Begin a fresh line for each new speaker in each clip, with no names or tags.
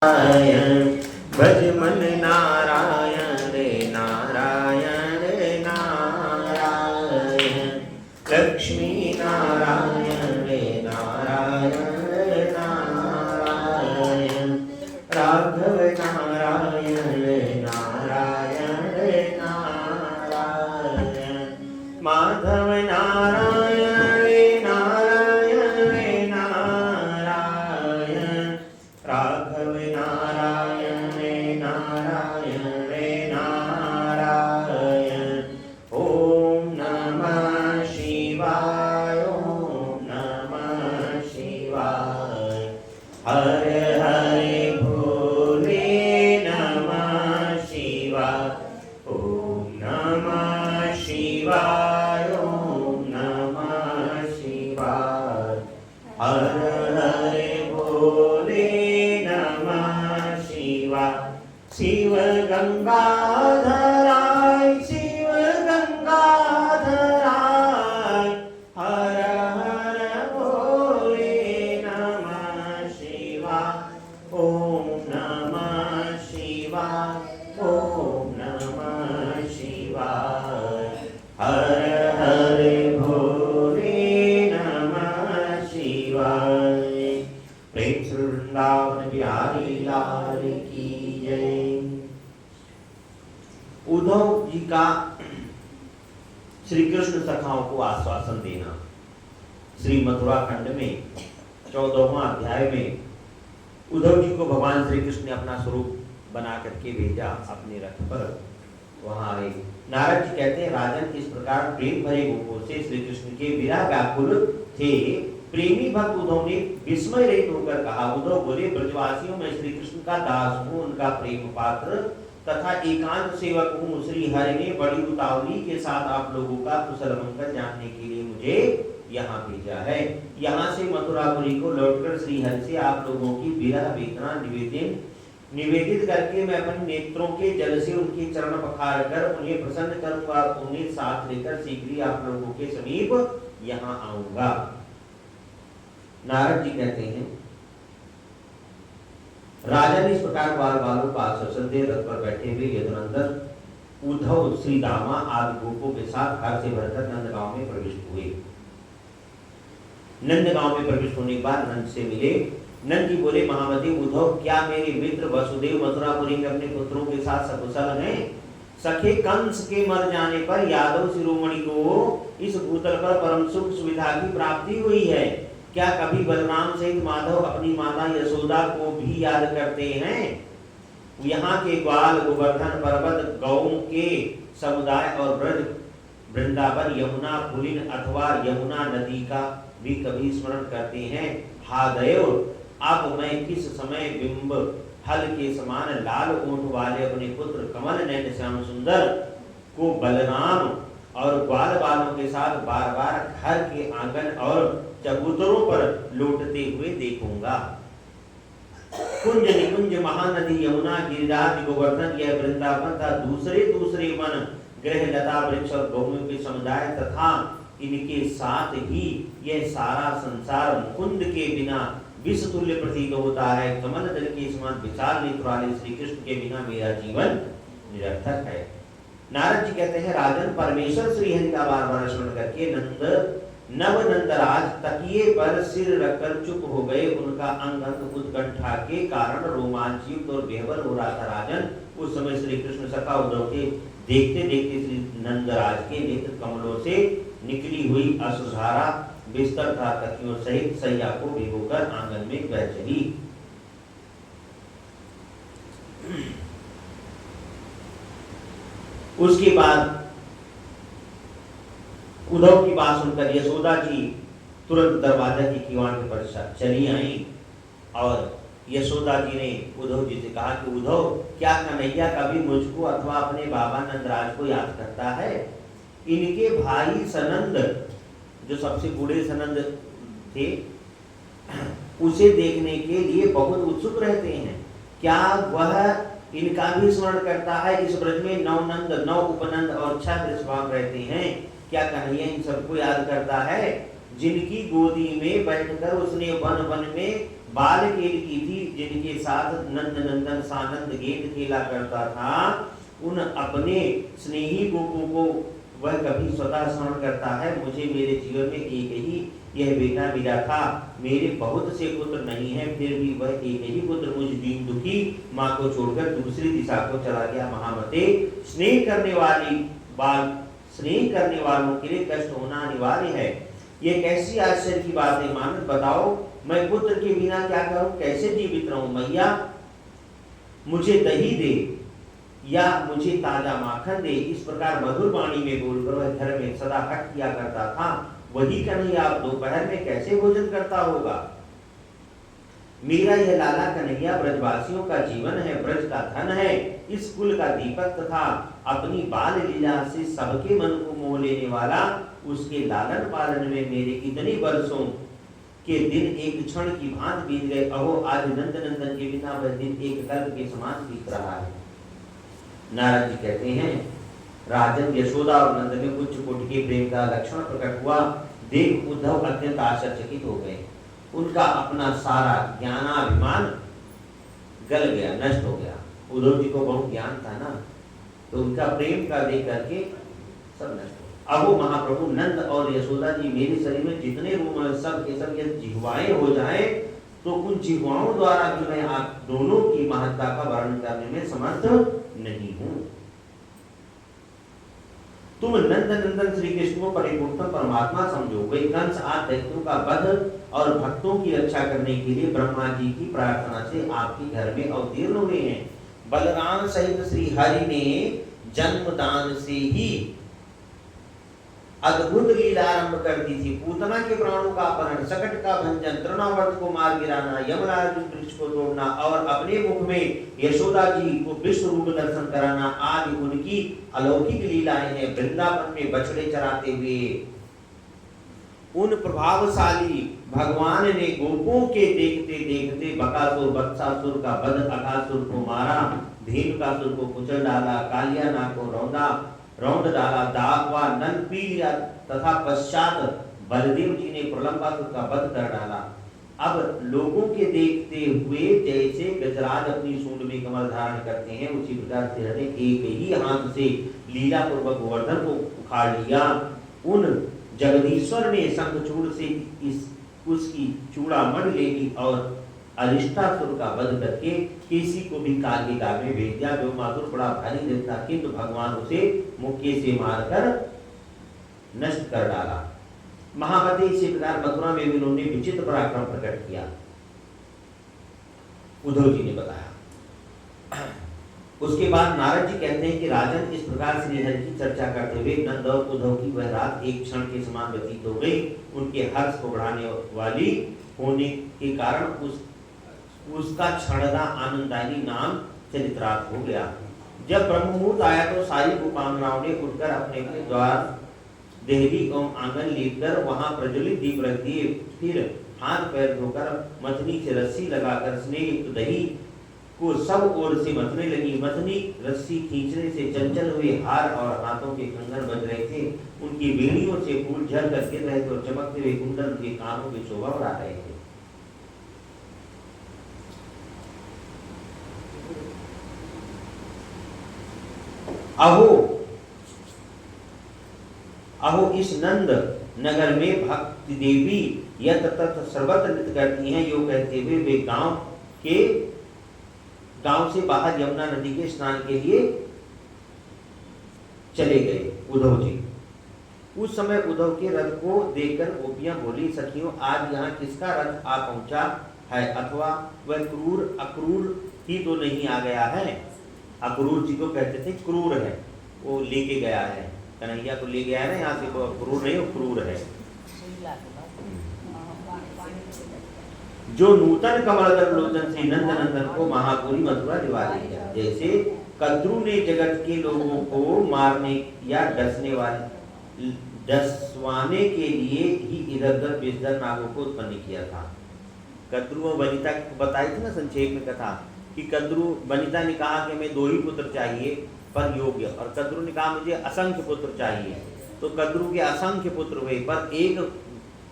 भज मन नारायण रे नारायण रे नारायण। लक्ष्मी नारायण रे नारायण रे नारायण। राघव नारायण रे नारायण रे नारायण। माधव नारायण रे नारायण रे नारायण। राघव नारायण रे नारायण रे नारायण। ओम नमः शिवाय ओम नमः शिवाय। हरे हरे भोले नमः शिवाय। ओम नमः शिवाय ओम नमः शिवाय। हरे हरे भोले नमः शिवाय। शिव गंगाधराय शिव गंगाधराय। हर हर भोले नमः शिवाय। ओम नमः शिवाय ओम नमः शिवाय। हर हरे भोले नमः शिवाय। प्रेम से वृंदावन बिहारी लाल की जय। उद्धव जी का श्री कृष्ण सखाओं को आश्वासन देना। श्री मथुरा खंड में 14वां अध्याय में उद्धव जी को भगवान श्री कृष्ण ने अपना स्वरूप बना करके भेजा अपने रथ पर। वहां आए नारद जी कहते हैं, राजन इस प्रकार प्रेम भरे गोपों से श्री कृष्ण के विरह व्याकुल थे। प्रेमी भक्त उद्धव ने विस्मय रहित होकर कहा, उद्धव बोले, ब्रजवासियों में श्री कृष्ण का दास हूँ, उनका प्रेम पात्र तथा एकांत सेवक हूँ। श्री हरि ने बड़ी उतावली के साथ आप लोगों का कुशल मंगल जानने के लिए मुझे यहाँ भेजा है। यहाँ से मथुरापुरी को लौटकर श्री हरि से आप लोगों की विरह वेदना निवेदित करके मैं अपने नेत्रों के जल से उनके चरण पखार कर उन्हें प्रसन्न करूंगा। उन्हें साथ लेकर शीघ्र ही आप लोगों के समीप यहाँ आऊंगा। नारद जी कहते हैं, राजा ने इस प्रकार बाल बालों का आश्वासन दे रथ पर बैठे हुए यदुनंदन उद्धव श्री दामा आदि गोपों के साथ घर से भरकर नंदगांव में प्रविष्ट हुए। नंदगांव में प्रविष्ट होने के बाद नंद से मिले। नंद जी बोले, महामती उद्धव, क्या मेरे मित्र वसुदेव मथुरापुरी में अपने पुत्रों के साथ सकुशल हैं? सखे कंस के मर जाने पर यादव शिरोमणि को इस भूतल पर परम सुख सुविधा की प्राप्ति हुई है। क्या कभी बलराम सहित माधव अपनी माता यशोदा को भी याद करते हैं? यहाँ के ग्वाल गोवर्धन पर्वत गौओं के समुदाय और ब्रज वृंदावन यमुना पुलिन अथवा यमुना नदी का भी कभी स्मरण करते हैं? हा दयो, अब मैं किस समय बिंब हल के समान लाल ऊंट वाले अपने पुत्र कमल नयन श्याम सुंदर को बलराम और ग्वाल बालों के साथ बार बार घर के आंगन और चबूतरों पर लौटते हुए देखूंगा। कुंज निकुंज महानदी यमुना गिरिराज गोवर्धन यह वृंदावन था दूसरे वन ग्रह लता वृक्ष और गौओं के समुदाय तथा इनके साथ ही यह सारा संसार मुकुंद के बिना विष तुल्य प्रतीत होता है। कमल दल के समान विशाल नेत्र वाले श्री कृष्ण के बिना मेरा जीवन निरर्थक है। नारद जी कहते हैं, राजन परमेश्वर श्री हरि का बार बार स्मरण करके नंदराज तकिए पर सिर रखकर चुप हो गए। उनका अंग अंग उत्कंठा के कारण रोमांचयुक्त और बेहबर हो रहा था। राजन उस समय श्री कृष्ण सखा उद्धव के देखते देखते श्री नंदराज के नेत्र कमलों से निकली हुई अश्रुधारा बिस्तर तथा तकियों सहित सैया को भिगोकर आंगन में बह चली। उसके बाद उद्धव की बात सुनकर यशोदा जी तुरंत दरवाजा की किवाड़ पर चली आई और यशोदा जी ने उद्धव जी से कहा कि उद्धव, क्या कन्हैया कभी मुझको अथवा अपने बाबा नंदराज को याद करता है? इनके भाई सनंद, जो सबसे बूढ़े सनंद थे, उसे देखने के लिए बहुत उत्सुक रहते हैं। क्या वह इनका भी स्मरण करता है? इस ब्रज में 9 नंद 9 उपनंद और 6 वृषभाग रहते हैं। क्या कन्हैया इन सबको याद करता है? जिनकी गोदी में बैठकर उसने वन वन में बाल खेल की थी, जिनके साथ नंद नंदन सानंद गेंद खेला करता था, उन अपने स्नेही गोपों को वह कभी स्वतः स्मरण करता है। मुझे मेरे जीवन में एक ही यह बेटा मिला था, मेरे बहुत से पुत्र नहीं है, फिर भी वह एक ही पुत्र मुझ दीन दुखी माँ को छोड़कर दूसरी दिशा को चला गया। महामते, स्नेह करने वालों के लिए कष्ट होना अनिवार्य है। यह कैसी आश्चर्य की बात है मानस, बताओ मैं पुत्र के बिना क्या करूं, कैसे जीवित रहूं। मैया मुझे दही दे या मुझे ताजा माखन दे। इस प्रकार मधुर वाणी में बोलकर वह घर में सदा हट किया करता था। वही कन्हैया आप दोपहर में कैसे भोजन करता होगा। मेरा यह लाला कन्हैया ब्रजवासियों का जीवन है, ब्रज का धन है, इस कुल का दीपक तथा अपनी बाल लीला से सबके मन को मोह लेने वाला। उसके लालन पालन में मेरे इतने वर्षों के दिन एक क्षण की भांति बीत गए। अहो आज नंद नंदन के बिना वह दिन एक कल्प के समान बीत रहा है। नारद जी कहते हैं, राजन यशोदा और नंद में उच्च कोटि के प्रेम का लक्षण प्रकट हुआ। देख उद्धव अत्यंत आश्चर्यचकित हो गए। उनका अपना सारा ज्ञानाभिमान गल गया, नष्ट हो गया। उद्धव जी को बहुत ज्ञान था ना, तो उनका प्रेम का देख करके सब नष्ट हो। अब वो महाप्रभु नंद और यशोदा जी मेरे शरीर में जितने रूप हैं सब के सब यदि जिह्वाएं हो जाए तो उन जिह्वाओं द्वारा भी मैं आप दोनों की महत्ता का वर्णन करने में समर्थ नहीं हूं। तुम नंद नंदन श्री कृष्ण को परिपूर्ण परमात्मा समझो। वे कंस आदि दैत्यों का वध और भक्तों की रक्षा करने के लिए ब्रह्मा जी की प्रार्थना से आपके घर में अवतीर्ण हुए हैं। बलराम सहित श्री हरि ने जन्मदान से ही अद्भुत लीला आरंभ कर दी थी। पूतना के प्राणों का अपहरण, सकट का भंजन, तृणावर्त को मार गिराना, यमराज वृक्ष को तोड़ना और अपने मुख में यशोदा जी को विश्व रूप दर्शन कराना आदि उनकी अलौकिक लीलाएं हैं। वृंदावन में बछड़े चराते हुए उन प्रभावशाली भगवान ने गोपों के देखते देखते बकासुर बत्सासुर का वध, अकासुर को मारा, धेनुकासुर को कुचल डाला, कालियाना को रौंद डाला, दागवा नन पी लिया तथा पश्चात बलदेव जी ने प्रलंबासुर का वध कर डाला। अब लोगों के देखते हुए जैसे गजराज अपनी सूंड में कमल धारण करते हैं, उसी प्रकार से हरे एक ही हाथ से लीला पूर्वक गोवर्धन को उखाड़ लिया। उन जगदीश्वर ने शंखचूड़ से उसकी चूड़ामणि ले ली और अरिष्टासुर का वध करके किसी को भी काल के दाग में भेज दिया। जो माधुर बड़ा भारी देता, किंतु भगवान उसे मुक्के से मारकर नष्ट कर डाला। महामते इसी प्रकार मथुरा में उन्होंने विचित्र पराक्रम प्रकट किया। उद्धव जी ने बताया। उसके बाद नारद जी कहते हैं कि राजन इस प्रकार श्रीहरि की चर्चा करते हुए नंद और उद्धव की वह रात एक क्षण के समान व्यतीत हो गई। उनके हर्ष को बढ़ाने वाली होने के कारण उसका क्षणदा आनंदायी नाम चरित्रार्थ हो गया। जब ब्रह्म मुहूर्त आया तो सारी गोपांगनाओं ने उठकर अपने अपने द्वार देहरी एवं आंगन लेकर वहां प्रज्वलित दीप रख दिए। फिर हाथ पैर धोकर मथनी से रस्सी लगाकर स्नेह दही को सब ओर से मथने लगी। मथनी रस्सी खींचने से चंचल हुए हार और हाथों के कंगन बज रहे थे। उनकी बेड़ियों से फूल झड़ कर गिर रहे थे और चमकते हुए कुंडल के कानों की शोभा बढ़ा रहे थे। अहो इस नंद नगर में भक्ति देवी यत तत सर्वत्र नृत्य करती हैं। यो कहते हुए वे गांव से बाहर यमुना नदी के स्नान के लिए चले गए। उद्धव जी उस समय उद्धव के रथ को देखकर गोपियां बोली, सखियों आज यहाँ किसका रथ आ पहुंचा है, अथवा वह क्रूर अक्रूर ही तो नहीं आ गया है। अक्रूर जी को कहते थे क्रूर है, वो लेके गया है, कन्हैया को ले गया है ना, यहाँ से क्रूर नहीं, वो क्रूर है। जो नूतन कमलदल लोचन से नंद नंदन को महापुरी मथुरा दिवा दिया। जैसे कद्रू ने जगत के लोगों को मारने या डसवाने के लिए ही इधर उधर विषधर नागों को उत्पन्न किया था। कद्रू और वनिता बताई थी ना संक्षेप में कथा कि कद्रू वनिता ने कहा कि हमें 2 ही पुत्र चाहिए पर योग्य, और कद्रू ने कहा मुझे असंख्य पुत्र चाहिए। तो कद्रू के असंख्य पुत्र हुए पर एक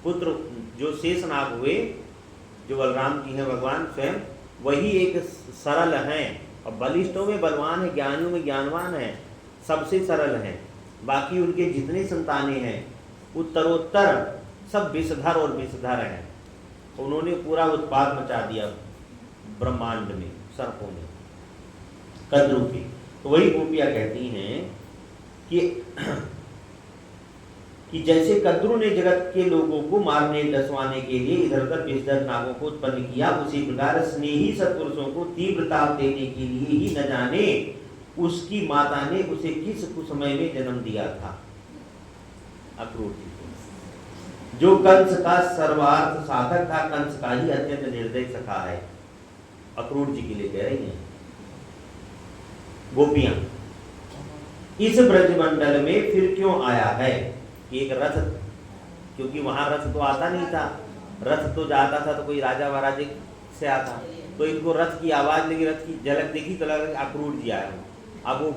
पुत्र जो शेषनाग हुए जो बलराम जी हैं भगवान स्वयं, वही एक सरल हैं, और बलिष्ठों में बलवान है, ज्ञानियों में ज्ञानवान है, सबसे सरल हैं। बाकी उनके जितने संतानें हैं उत्तरोत्तर सब विषधर और विषधर हैं। उन्होंने पूरा उत्पाद मचा दिया ब्रह्मांड में, सर्पों ने, कद्रू के। तो वही गोपियाँ कहती हैं कि जैसे कद्रू ने जगत के लोगों को मारने डसवाने के लिए इधर उधर विषधर नागों को उत्पन्न किया, उसी प्रकार स्नेही सत्पुरुषों को तीव्र ताप देने के लिए ही न जाने उसकी माता ने उसे किस कुसमय में जन्म दिया था। अक्रूर जी को, जो कंस का सर्वार्थ साधक था, कंस का ही अत्यंत निर्दयी सखा है। अक्रूर जी के लिए कह रही हैं गोपियां, इस ब्रजमंडल में फिर क्यों आया है? एक रथ, क्योंकि वहां रथ तो आता नहीं था, रथ तो जाता था तो कोई राजा महाराजे से आता, तो इनको रथ की आवाज लगी, रथ की झलक देखी तो लगा अक्रूर जी आए। अब वो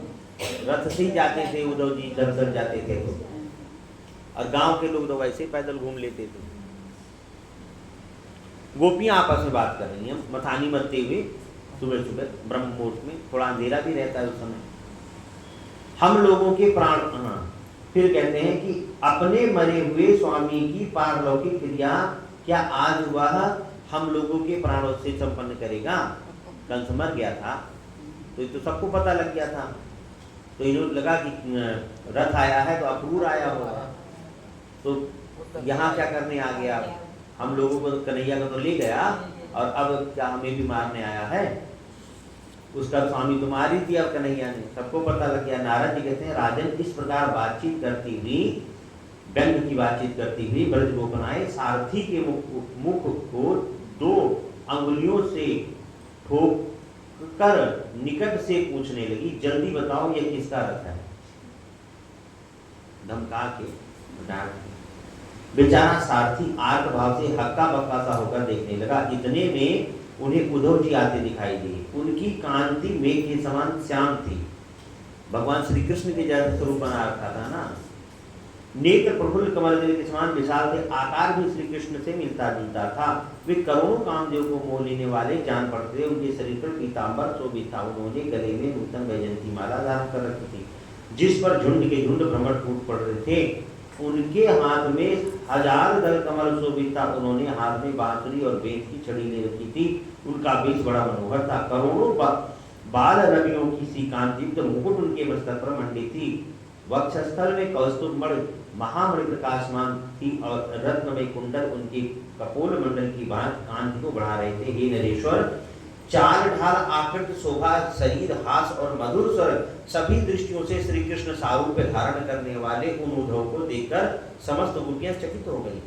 रथ से ही जाते थे, उद्धव जी दर्शन जाते थे तो, और गांव के लोग तो वैसे ही पैदल घूम लेते थे। गोपियां आपस में बात कर रही हैं, मथानी मरते हुए सुबह सुबह ब्रह्म मुहूर्त में, थोड़ा अंधेरा भी रहता है उस समय। हम लोगों के प्राण, फिर कहते हैं कि अपने मरे हुए स्वामी की पारलौकिक क्रिया क्या आज वह हम लोगों के प्राणों से संपन्न करेगा? कंस मर गया था तो ये तो सबको पता लग गया था, तो इन्होंने लगा कि रथ आया है तो अक्रूर आया होगा, तो यहाँ क्या करने आ गया? हम लोगों को कन्हैया को तो ले गया, और अब क्या हमें भी मारने आया है? उसका स्वामी तो मार ही दिया कन्हैया ने, सबको पता लग गया। नारद जी कहते हैं राजन, इस प्रकार बातचीत करती हुई, व्यंग की बातचीत करती हुई ब्रज गोपनाएं सारथी के मुख को 2 अंगुलियों से ठोक कर निकट से पूछने लगी, जल्दी बताओ ये किसका रथ है? धमका के बेचारा सारथी आर्त भाव से हक्का बक्का सा होकर देखने लगा। इतने में उन्हें उद्धव जी आते दिखाई दिए। उनकी कांति मेघ के समान श्याम थी, भगवान श्री कृष्ण के जैसा स्वरूप बना रखा था ना। नेत्र प्रफुल्ल कमल के समान विशाल थे, आकार भी श्री कृष्ण से मिलता जुलता था। वे करोड़ों कामदेव को मोह लेने वाले जान पड़ते। उनके शरीर पर पीताम्बर शोभित था, उन्होंने गले में नूतन वैजयंती माला धारण कर रखी थी, जिस पर झुंड के झुंड भ्रमण टूट पड़ रहे थे। उनके हाथ में 1000 दल कमल शोभित था, उन्होंने हाथ में बांसुरी और बेत की छड़ी ले रखी थी। उनका वेश बड़ा मनोहर था, करोड़ों बाल रवियों की सी कांतियुक्त मुकुट उनके मस्तक पर मंडित थी। वक्षस्थल में कौस्तुभ मणि महामणि प्रकाशमान थी, और रत्नमय कुंडल उनके कपोल मंडल की भांति कांति को बढ़ा रहे थे। हे नरेश्वर, चाल ढाल आकृत शोभा शरीर हास और मधुर स्वर सभी दृष्टियों से श्री कृष्ण सारूप धारण करने वाले उन उद्धव को देखकर समस्त गोपियां चकित हो गई,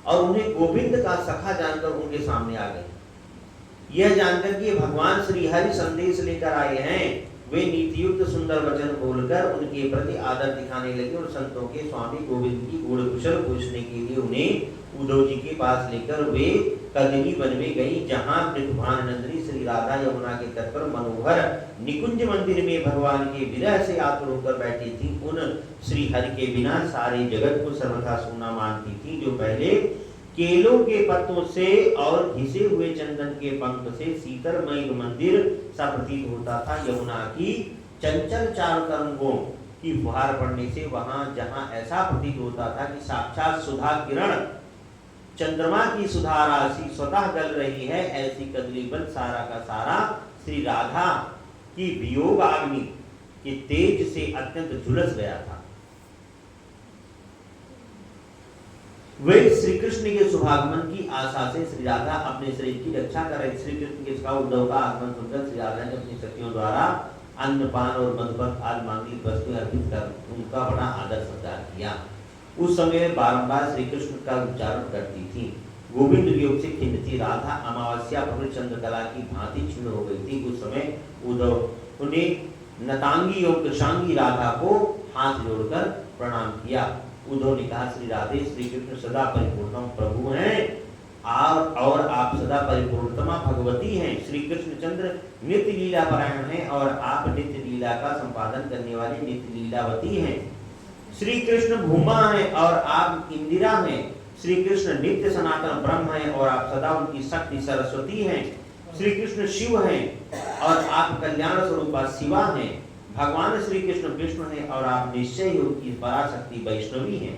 और उन्हें गोविंद का सखा जानकर उनके सामने आ गई। यह जानकर कि भगवान श्री हरि संदेश लेकर आए हैं, वे नीतियुक्त सुंदर वचन बोलकर उनके प्रति आदर दिखाने लगे, और संतों के स्वामी गोविंद की गुण कुशल पूछने के लिए उन्हें उद्धव जी के पास लेकर वे कदिनी वन में गई, जहाँ मृदुभान नंदिनी श्री राधा यमुना के तट पर मनोहर निकुंज मंदिर में भगवान के विरह से आतुर होकर बैठी थी। उन श्री हरि के बिना सारे जगत को सर्वथा सुना मानती थी, जो पहले केलों के पत्तों से और घिसे हुए चंदन के पंख से शीतलमय मंदिर सा प्रतीत होता था। यमुना की चंचल चार तरंगों की फुहार पड़ने से वहां जहां ऐसा प्रतीत होता था कि साक्षात सुधा किरण चंद्रमा की सुधा राशि स्वतः गल रही है, ऐसी कदलीबल सारा का सारा श्री राधा की वियोग अग्नि के तेज से अत्यंत झुलस गया था। वे श्री कृष्ण के शुभागमन की आशा से श्री राधा अपने शरीर की रक्षा कर रहे। श्री कृष्ण के सखा उद्धव का आगमन सुनकर श्री राधा ने अपनी सखियों द्वारा अन्नपान और मधुपर्क आदि मांगलिक वस्तुएं अर्पित कर उनका बड़ा आदर सत्कार किया। उस समय बारंबार श्री कृष्ण का उच्चारण करती थी। गोविंद वियोग से खिन्न थी। राधा अमावस्या पर चंद्रकला की भांति क्षीण हो गई थी। उस समय उद्धव उन्हें नतांगी और कृशांगी राधा को हाथ जोड़कर प्रणाम किया। उद्धव ने कहा, श्री राधे, श्री कृष्ण सदा परिपूर्णतम प्रभु हैं और आप सदा परिपूर्णतमा भगवती हैं। श्री कृष्ण चंद्र नित्य लीला परायण हैं और आप नित्य लीला का संपादन करने वाले नित्य लीलावती हैं। श्री कृष्ण भूमा हैं और आप इंदिरा हैं। श्री कृष्ण नित्य सनातन ब्रह्म है और आप सदा उनकी शक्ति सरस्वती हैं। श्री कृष्ण शिव हैं और आप कल्याण स्वरूपा शिवा हैं। भगवान श्री कृष्ण विष्णु हैं और आप निश्चय ही उनकी पराशक्ति वैष्णवी हैं।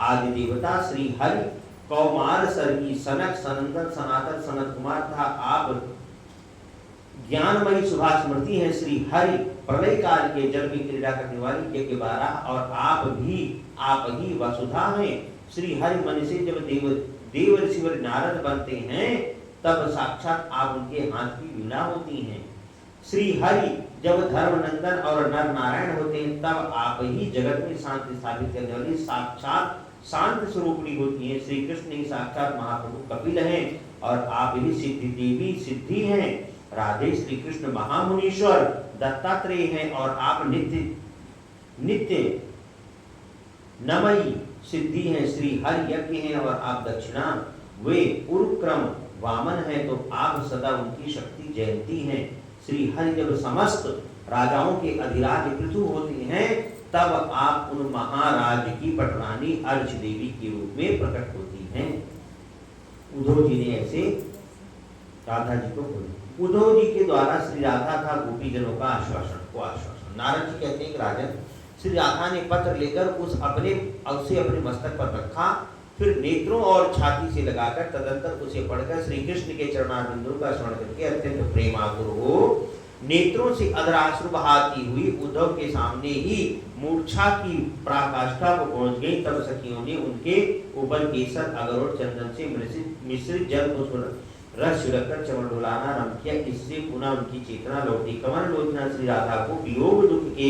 आदि देवता श्री हरि कौमार सर्गी सनक सनंदन सनातन सनत कुमार था। आप ज्ञानमयी सुभा स्मृति है। श्री हरि प्रलय काल के जल की क्रीड़ा करने वाली यज्ञ बारह और आप ही वसुधा हैं। श्री हरि मन से जब देव ऋषि नारद बनते हैं तब साक्षात आप उनके हाथ की वीणा होती हैं। श्री हरि जब धर्मनंदन और नर नारायण होते हैं तब आप ही जगत में शांति स्थापित करने वाली साक्षात शांत स्वरूपणी होती हैं। श्री कृष्ण ही साक्षात महाप्रभु कपिल हैं और आप ही सिद्धि देवी सिद्धि हैं। राधे श्री कृष्ण महामुनीश्वर दत्तात्रेय हैं और आप नित्य नमयी सिद्धि हैं। श्री हरि यज्ञ हैं और आप दक्षिणा वे उरुक्रम वामन हैं तो आप सदा उनकी शक्ति जयंती हैं। श्री हरि जब समस्त राजाओं के अधिराज पृथु होते हैं तब आप उन महाराज की पटरानी अर्च देवी के रूप में प्रकट होती हैं। उद्धव जी ने ऐसे राधा जी को बोला। उद्धव जी के द्वारा श्री राधा का गोपीजनों का आश्वासन। नारद जी कहते हैं कि राजन, श्री राधा ने पत्र लेकर उसे अपने मस्तक पर रखा, फिर नेत्रों और छाती से लगाकर तदंतर उसे पढ़कर श्री कृष्ण के चरणारविंदों का स्मरण करके अत्यंत प्रेमातुर हो नेत्रों से अधराश्रु बहाती हुई उद्धव के सामने ही मूर्छा की पराकाष्ठा को पहुंच गई। तब सखियों ने उनके ऊपर केसर अगरोट चंदन से मिश्रित जल को रस छिड़ककर चमन डुलाना आरंभ किया। इससे पुनः उनकी चेतना लौटी। कमल लोचना श्री राधा को वियोग दुख के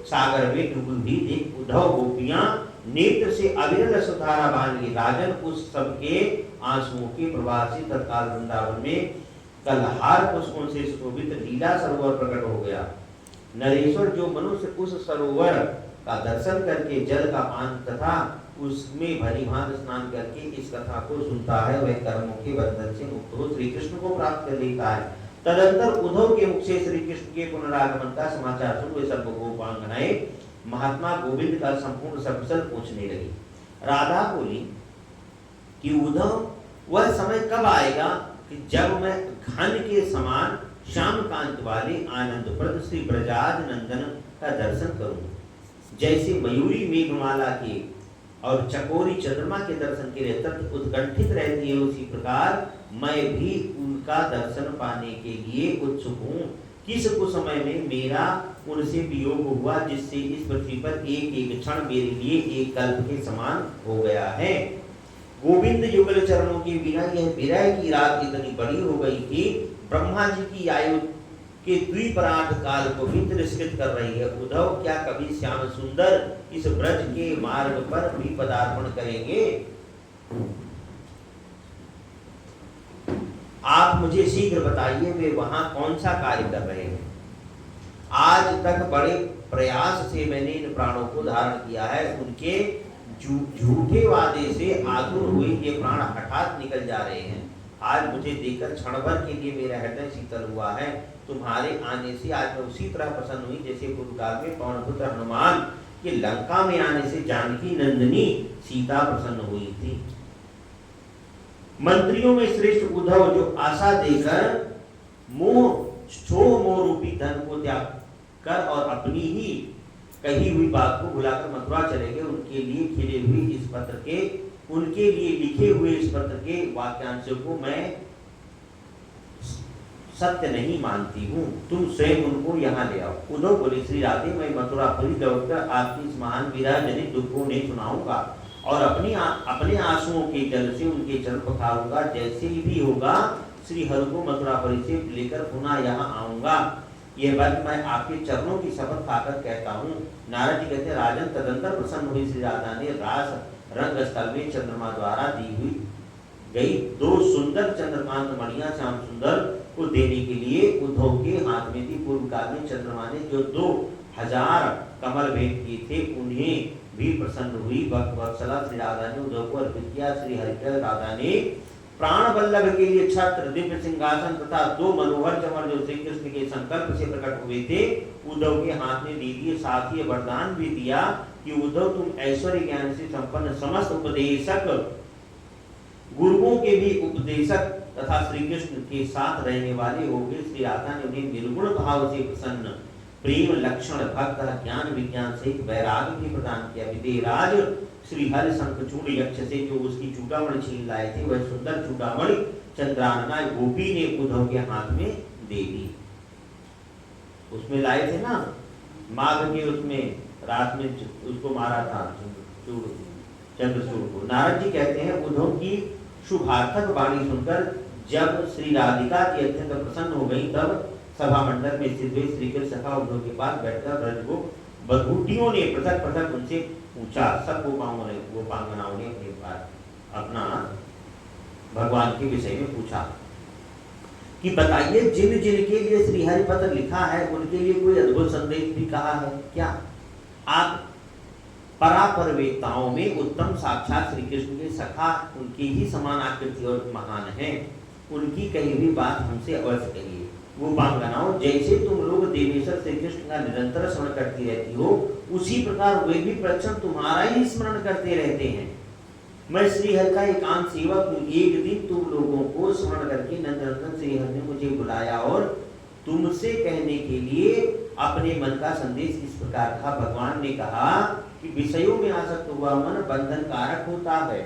सागर में डूबी देख उद्धव गोपियां नेत्र से अविरल सुधारा बांध ली। राजन उस सबके आंसुओं के प्रवाह से तत्काल वृंदावन में कलहार पुष्पों से सुशोभित लीला सरोवर प्रकट हो गया। नरेश्वर जो मनुष्य उस सरोवर का दर्शन करके जल का पान तथा उसमें भली भांति स्नान करके इस कथा को सुनता है वह कर्मों के बंधन से मुक्त हो श्री कृष्ण को प्राप्त कर लेता है। तदंतर उद्धव के मुख से श्री कृष्ण के पुनरागमन का समाचार सुन वे सब गोपांगनाएं महात्मा गोविंद का संपूर्ण सकुशल पूछने लगी। राधा बोली कि उद्धव, वह समय कब आएगा कि जब मैं घन के समान श्याम कांत वाले आनंदप्रद श्री ब्रजाज नंदन का दर्शन करूं। जैसे मयूरी मेघमाला के और चकोरी चंद्रमा के दर्शन के लिए तत्व उत्कंठित रहती है, उसी प्रकार मैं भी उनका दर्शन पाने के लिए उत्सुक हूँ। किस कुसमय में मेरा उनसे वियोग हुआ जिससे इस पृथ्वी पर एक एक क्षण मेरे लिए एक कल्प के समान हो गया है। गोविंद युगल चरणों के बिना यह विरह की रात इतनी बड़ी हो गई कि ब्रह्मा जी की आयु के द्विपराट काल को भी तिरस्कृत कर रही है। उद्धव, क्या कभी श्याम सुंदर इस ब्रज के मार्ग पर भी पदार्पण करेंगे? आप मुझे शीघ्र बताइए वे वहां कौन सा कार्य कर रहे हैं। आज तक बड़े प्रयास से मैंने इन प्राणों को धारण किया है, उनके झूठे वादे से आतुर हुए ये प्राण हठात निकल जा रहे हैं। आज मुझे देखकर क्षण भर के लिए मेरा हृदय शीतल हुआ है। तुम्हारे आने से आज मैं उसी तरह प्रसन्न हुई जैसे पूर्व काल में पवनपुत्र हनुमान के लंका में आने से जानकी नंदिनी सीता प्रसन्न हुई थी। मंत्रियों में श्रेष्ठ उद्धव जो आशा देकर मोह रूपी धन को त्याग कर और अपनी ही कही हुई बात को भुलाकर मथुरा चले गए, उनके लिए खिले हुए इस पत्र के उनके लिए लिखे हुए इस पत्र के वाक्यांशों को मैं सत्य नहीं मानती हूँ। तुम स्वयं उनको यहाँ ले आओ। उद्धव बोले, श्री राधे, मैं मथुरापुरी लौटकर आपकी इस महान विरह जनित दुखों ने सुनाऊंगा और अपने आंसुओं के जल से उनके चरण पखारूंगा। जैसे ही भी होगा श्री हरि को मथुरापुरी से लेकर पुनः यहाँ आऊंगा। यह बात मैं आपके चरणों की शपथ खाकर कहता हूँ। नारद जी कहते, राजन, तदंतर प्रसन्न हुई श्री राधा ने रास रंग स्थल में चंद्रमा द्वारा दी हुई गई 2 सुंदर चंद्रकांत मणियां श्याम सुंदर को देने के लिए उद्धव के हाथ में थी। पूर्व काल में चंद्रमा ने जो 2000 कमल भेंट किए थे उन्हें भी प्रसन्न हुई। वत्सला श्री राधा ने उद्धव को अर्पित किया। श्री हरिकर राधा ने प्राण वल्लभ के लिए छत्र, दिव्य सिंहासन तथा 2 मनोहर चमर जो श्री कृष्ण के संकल्प से प्रकट हुए थे उद्धव के हाथ में दे दिए। साथ ही वरदान भी दिया कि उद्धव, तुम ऐश्वर्य ज्ञान से संपन्न समस्त उपदेशक गुरुओं के भी उपदेशक तथा श्री कृष्ण के साथ रहने वाले हो गए। श्री राधा ने उन्हें निर्गुण भाव से प्रसन्न, प्रेम लक्षण भक्त ज्ञान विज्ञान से वैराग्य भी प्रदान किया। विदेहराज श्री हरि शंखचूड़ यक्ष से जो उसकी चूड़ामणि छीन लाए थे, वह सुंदर चूड़ामणि चंद्रानना गोपी ने उद्धव के हाथ में दे दी। उसमें लाए थे ना माघ के, उसमें रात में उसको मारा था चंद्रचूड़ को। नारद जी कहते हैं उद्धव की शुभार्थक वाणी सुनकर जब श्री राधिका की अत्यंत प्रसन्न हो गई, तब सभा मंडप में स्थित हुए श्री कृष्ण सखा उद्धव के पास बैठकर ब्रज को बधूटियों ने पृथक पृथक उनसे पूछा। सब गोपांगनाओं ने अपना भगवान के विषय में पूछा कि बताइए जिन जिन के लिए श्री हरि पत्र लिखा है उनके लिए कोई अद्भुत संदेश भी कहा है क्या? आप परापरवेताओं में उत्तम साक्षात श्री कृष्ण के सखा, उनकी ही समान आकृति और महान है, उनकी कही हुई बात हमसे अवश्य कहिए। गोपांगनाओं, जैसे तुम लोग देवेश्वर श्री कृष्ण का निरंतर स्मरण करती रहती हो, उसी प्रकार वे भी प्रचंड तुम्हारा ही स्मरण करते रहते हैं। मैं श्री हरि का एकांत सेवक हूँ। एक दिन तुम लोगों को स्मरण करके नंदनंदन श्री हरि ने मुझे बुलाया और तुमसे कहने के लिए अपने मन का संदेश इस प्रकार था। भगवान ने कहा कि विषयों में आसक्त हुआ मन बंधन कारक होता है,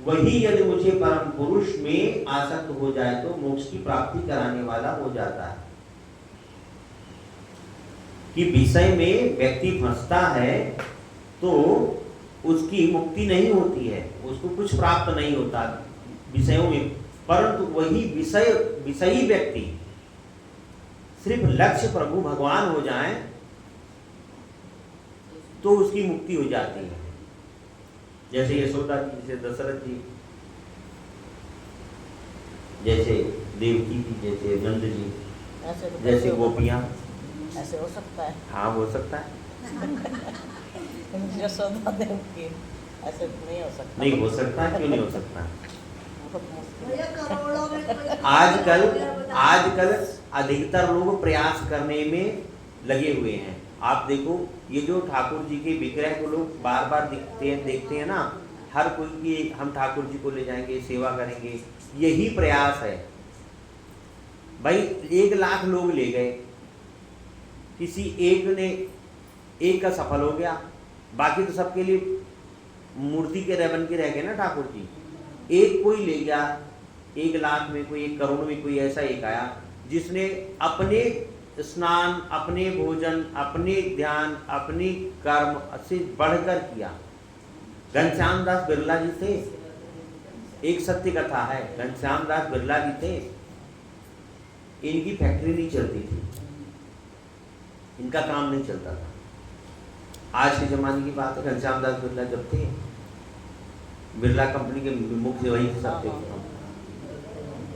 वही यदि मुझे परम पुरुष में आसक्त हो जाए तो मोक्ष की प्राप्ति कराने वाला हो जाता है। कि विषय में व्यक्ति फंसता है तो उसकी मुक्ति नहीं होती है, उसको कुछ प्राप्त नहीं होता विषयों में, परंतु वही विषयी व्यक्ति सिर्फ लक्ष्य प्रभु भगवान हो जाए तो उसकी मुक्ति हो जाती है। जैसे यशोदा जी, जैसे दशरथ जी, जैसे देवकी जी, जैसे नंद जी, जैसे गोपियां,
ऐसे हो सकता है।
हाँ हो सकता है।
यशोदा देवकी ऐसे नहीं हो सकता।
नहीं हो सकता, क्यों नहीं हो सकता?
आजकल
आजकल अधिकतर लोग प्रयास करने में लगे हुए हैं। आप देखो ये जो ठाकुर जी के विग्रह को लोग बार बार देखते हैं ना, हर कोई की हम ठाकुर जी को ले जाएंगे, सेवा करेंगे, यही प्रयास है। भाई 1 लाख लोग ले गए, किसी एक का सफल हो गया, बाकी तो सबके लिए मूर्ति के बन के रह गए ना ठाकुर जी। एक कोई ले गया, 1 लाख में कोई, 1 करोड़ में कोई ऐसा एक आया जिसने अपने स्नान, अपने भोजन, अपने ध्यान, अपनी कर्म से बढ़कर किया। घनश्याम दास बिरला जी थे, एक सत्य कथा है, घनश्याम दास बिरला जी थे, इनकी फैक्ट्री नहीं चलती थी, इनका काम नहीं चलता था। आज के जमाने की बात है, घनश्याम दास बिरला जब थे, बिरला कंपनी के मुख्य वही सब थे,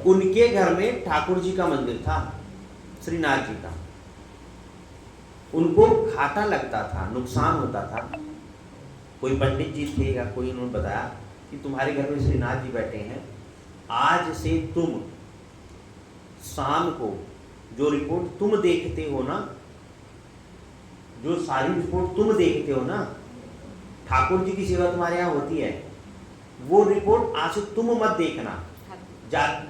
उनके घर में ठाकुर जी का मंदिर था, श्रीनाथ जी का। उनको घाटा लगता था, नुकसान होता था। कोई पंडित जी थे या कोई, उन्होंने बताया कि तुम्हारे घर में श्रीनाथ जी बैठे हैं, आज से तुम शाम को जो रिपोर्ट तुम देखते हो ना, जो सारी रिपोर्ट तुम देखते हो ना, ठाकुर जी की सेवा तुम्हारे यहाँ होती है, वो रिपोर्ट आज से तुम मत देखना।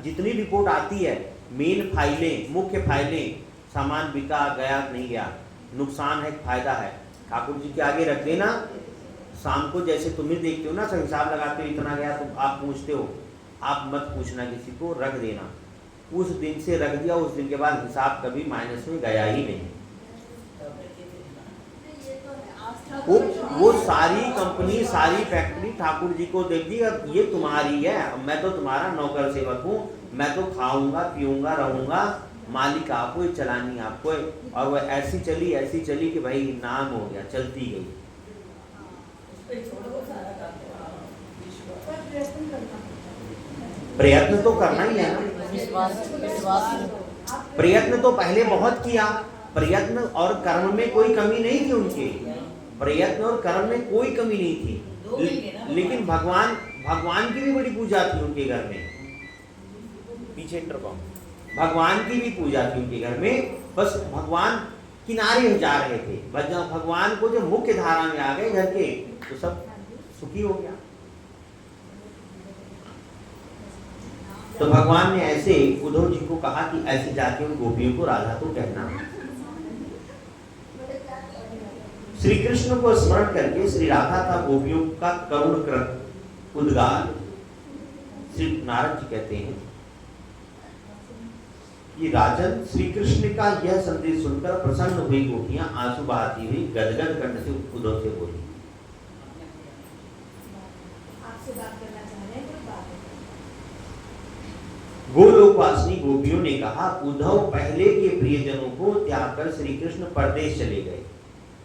जितनी रिपोर्ट आती है, मेन फाइलें, मुख्य फाइलें, सामान बिका गया नहीं गया, नुकसान है फायदा है, ठाकुर जी के आगे रख देना। शाम को जैसे तुम्हें देखते हो ना, सब हिसाब लगाते हो, इतना गया तो आप पूछते हो, आप मत पूछना किसी को, रख देना। उस दिन से रख दिया, उस दिन के बाद हिसाब कभी माइनस में गया ही नहीं। वो सारी कंपनी, सारी फैक्ट्री ठाकुर जी को दे दी, और ये तुम्हारी है, मैं तो तुम्हारा नौकर सेवक हूँ, मैं तो खाऊंगा पीऊंगा रहूंगा, मालिक आपको, चलानी आपको। और वो ऐसी चली कि भाई नाम हो गया, चलती गई। प्रयत्न तो करना ही है ना,
विश्वास।
प्रयत्न तो पहले बहुत किया, प्रयत्न और कर्म में कोई कमी नहीं थी उनके, प्रयत्न और कर्म में कोई कमी नहीं थी। लेकिन भगवान की भी बड़ी पूजा थी उनके घर में, पीछे भगवान की भी पूजा थी उनके घर में। बस भगवान किनारे जा रहे थे, भगवान को जो मुख्य धारा में आ गए घर के, तो सब सुखी हो गया। तो भगवान ने ऐसे उद्धव जी को कहा कि ऐसी जाके उन गोपियों को राधा तो कहना। श्री कृष्ण को स्मरण करके श्री राधा का गोपियों का करुण उद्गार श्री नारद जी कहते हैं कि राजन, श्री कृष्ण का यह संदेश सुनकर प्रसन्न हुई गोपियां आंसू बहाती हुई गदगद कंठ से उद्धव से बोली।
आपसे बात करना चाह रहे हैं, कोई बात है?
गोलोकवासिनी गोपियों ने कहा, उद्धव पहले के प्रियजनों को त्याग कर श्री कृष्ण परदेश चले गए।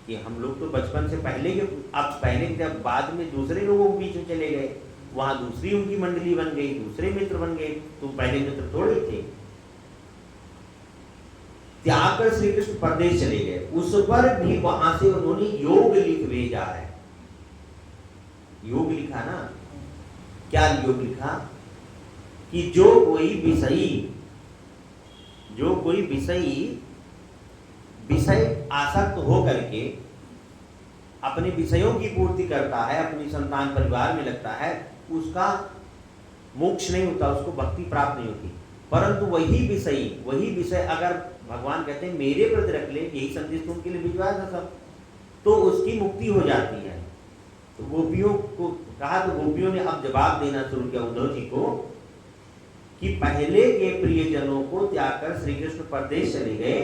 कि हम लोग तो बचपन से पहले के, अब पहले के बाद में दूसरे लोगों के बीच में चले गए, वहां दूसरी उनकी मंडली बन गई, दूसरे मित्र बन गए, तुम पहले मित्र थोड़े थे। त्याग कर श्री कृष्ण परदेश चले गए। उस पर भी वहां से उन्होंने योग लिख भेजा है। योग लिखा ना, क्या योग लिखा कि जो कोई विषय आसक्त हो करके अपने विषयों की पूर्ति करता है, अपनी संतान परिवार में लगता है, उसका मोक्ष नहीं होता, उसको भक्ति प्राप्त नहीं होती। परंतु वही विषय अगर भगवान कहते हैं मेरे प्रति रख ले, यही संदेश तो उनके लिए भिजवाया था सब, तो उसकी मुक्ति हो जाती है। तो गोपियों को कहा, तो गोपियों ने अब जवाब देना शुरू किया उद्धव जी को कि पहले के प्रियजनों को त्याग कर श्री कृष्ण परदेश चले गए।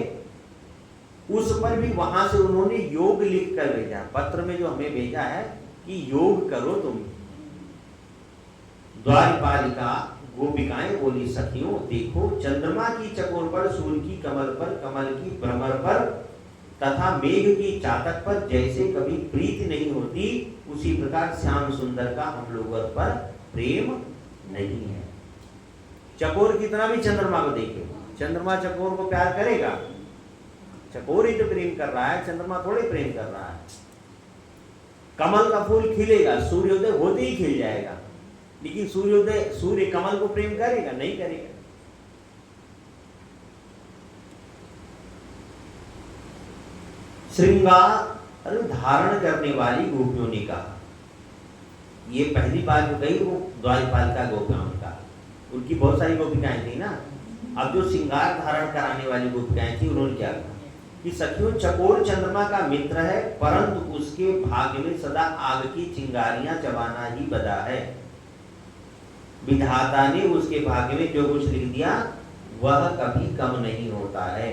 उस पर भी वहां से उन्होंने योग लिख कर भेजा, पत्र में जो हमें भेजा है कि योग करो तुम। द्वारपालिका गोपिकाएं बोली, सखियों देखो, चंद्रमा की चकोर पर, सूर्य की कमल पर, कमल की भ्रमर पर तथा मेघ की चातक पर जैसे कभी प्रीति नहीं होती, उसी प्रकार श्याम सुंदर का हम लोगों पर प्रेम नहीं है। चकोर कितना भी चंद्रमा को देखे, चंद्रमा चकोर को प्यार करेगा? चकोर ही तो प्रेम कर रहा है, चंद्रमा थोड़े प्रेम कर रहा है। कमल का फूल खिलेगा, सूर्योदय होते ही खिल जाएगा, लेकिन सूर्य कमल को प्रेम करेगा? नहीं करेगा। श्रृंगार धारण करने वाली गोपियों ने कहा, ये पहली बार जो गई वो द्वारपालिका गोपियों का, उनकी बहुत सारी गोपिकाएं थी ना। अब जो श्रृंगार धारण कराने वाली गोपिकाएं थी, उन्होंने क्या कहा कि सखियों, चकोर चंद्रमा का मित्र है, परंतु उसके भाग्य में सदा आग की चिंगारियां चबाना ही बदा है। विधाता ने उसके भाग्य में जो कुछ लिख दिया वह कभी कम नहीं होता है।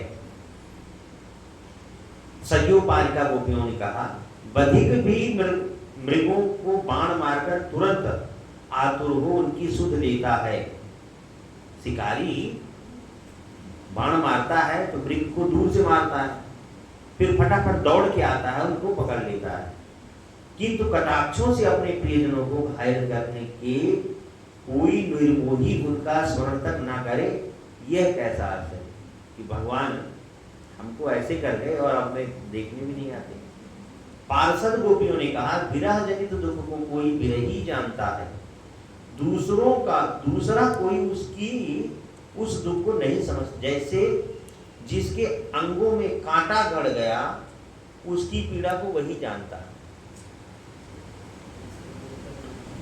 सयोपालिका गोपियों ने कहा, बधिक भी मृगों को बाण मारकर तुरंत आतुर हो उनकी सुध लेता है। शिकारी बाण मारता है तो मृग को दूर से मारता है, फिर फटाफट दौड़ के आता है, उनको पकड़ लेता है, किंतु कटाक्षों से अपने प्रियजनों को घायल करने के कोई निर्मोही उनका स्मरण तक ना करे। यह कैसा अर्थ है कि भगवान हमको ऐसे कर गए और हमें देखने भी नहीं आते। पार्षद गोपियों ने कहा, विरह जनित दुख को कोई विरही जानता है, दूसरा कोई उस दुख को नहीं समझ। जैसे जिसके अंगों में कांटा गड़ गया, उसकी पीड़ा को वही जानता है।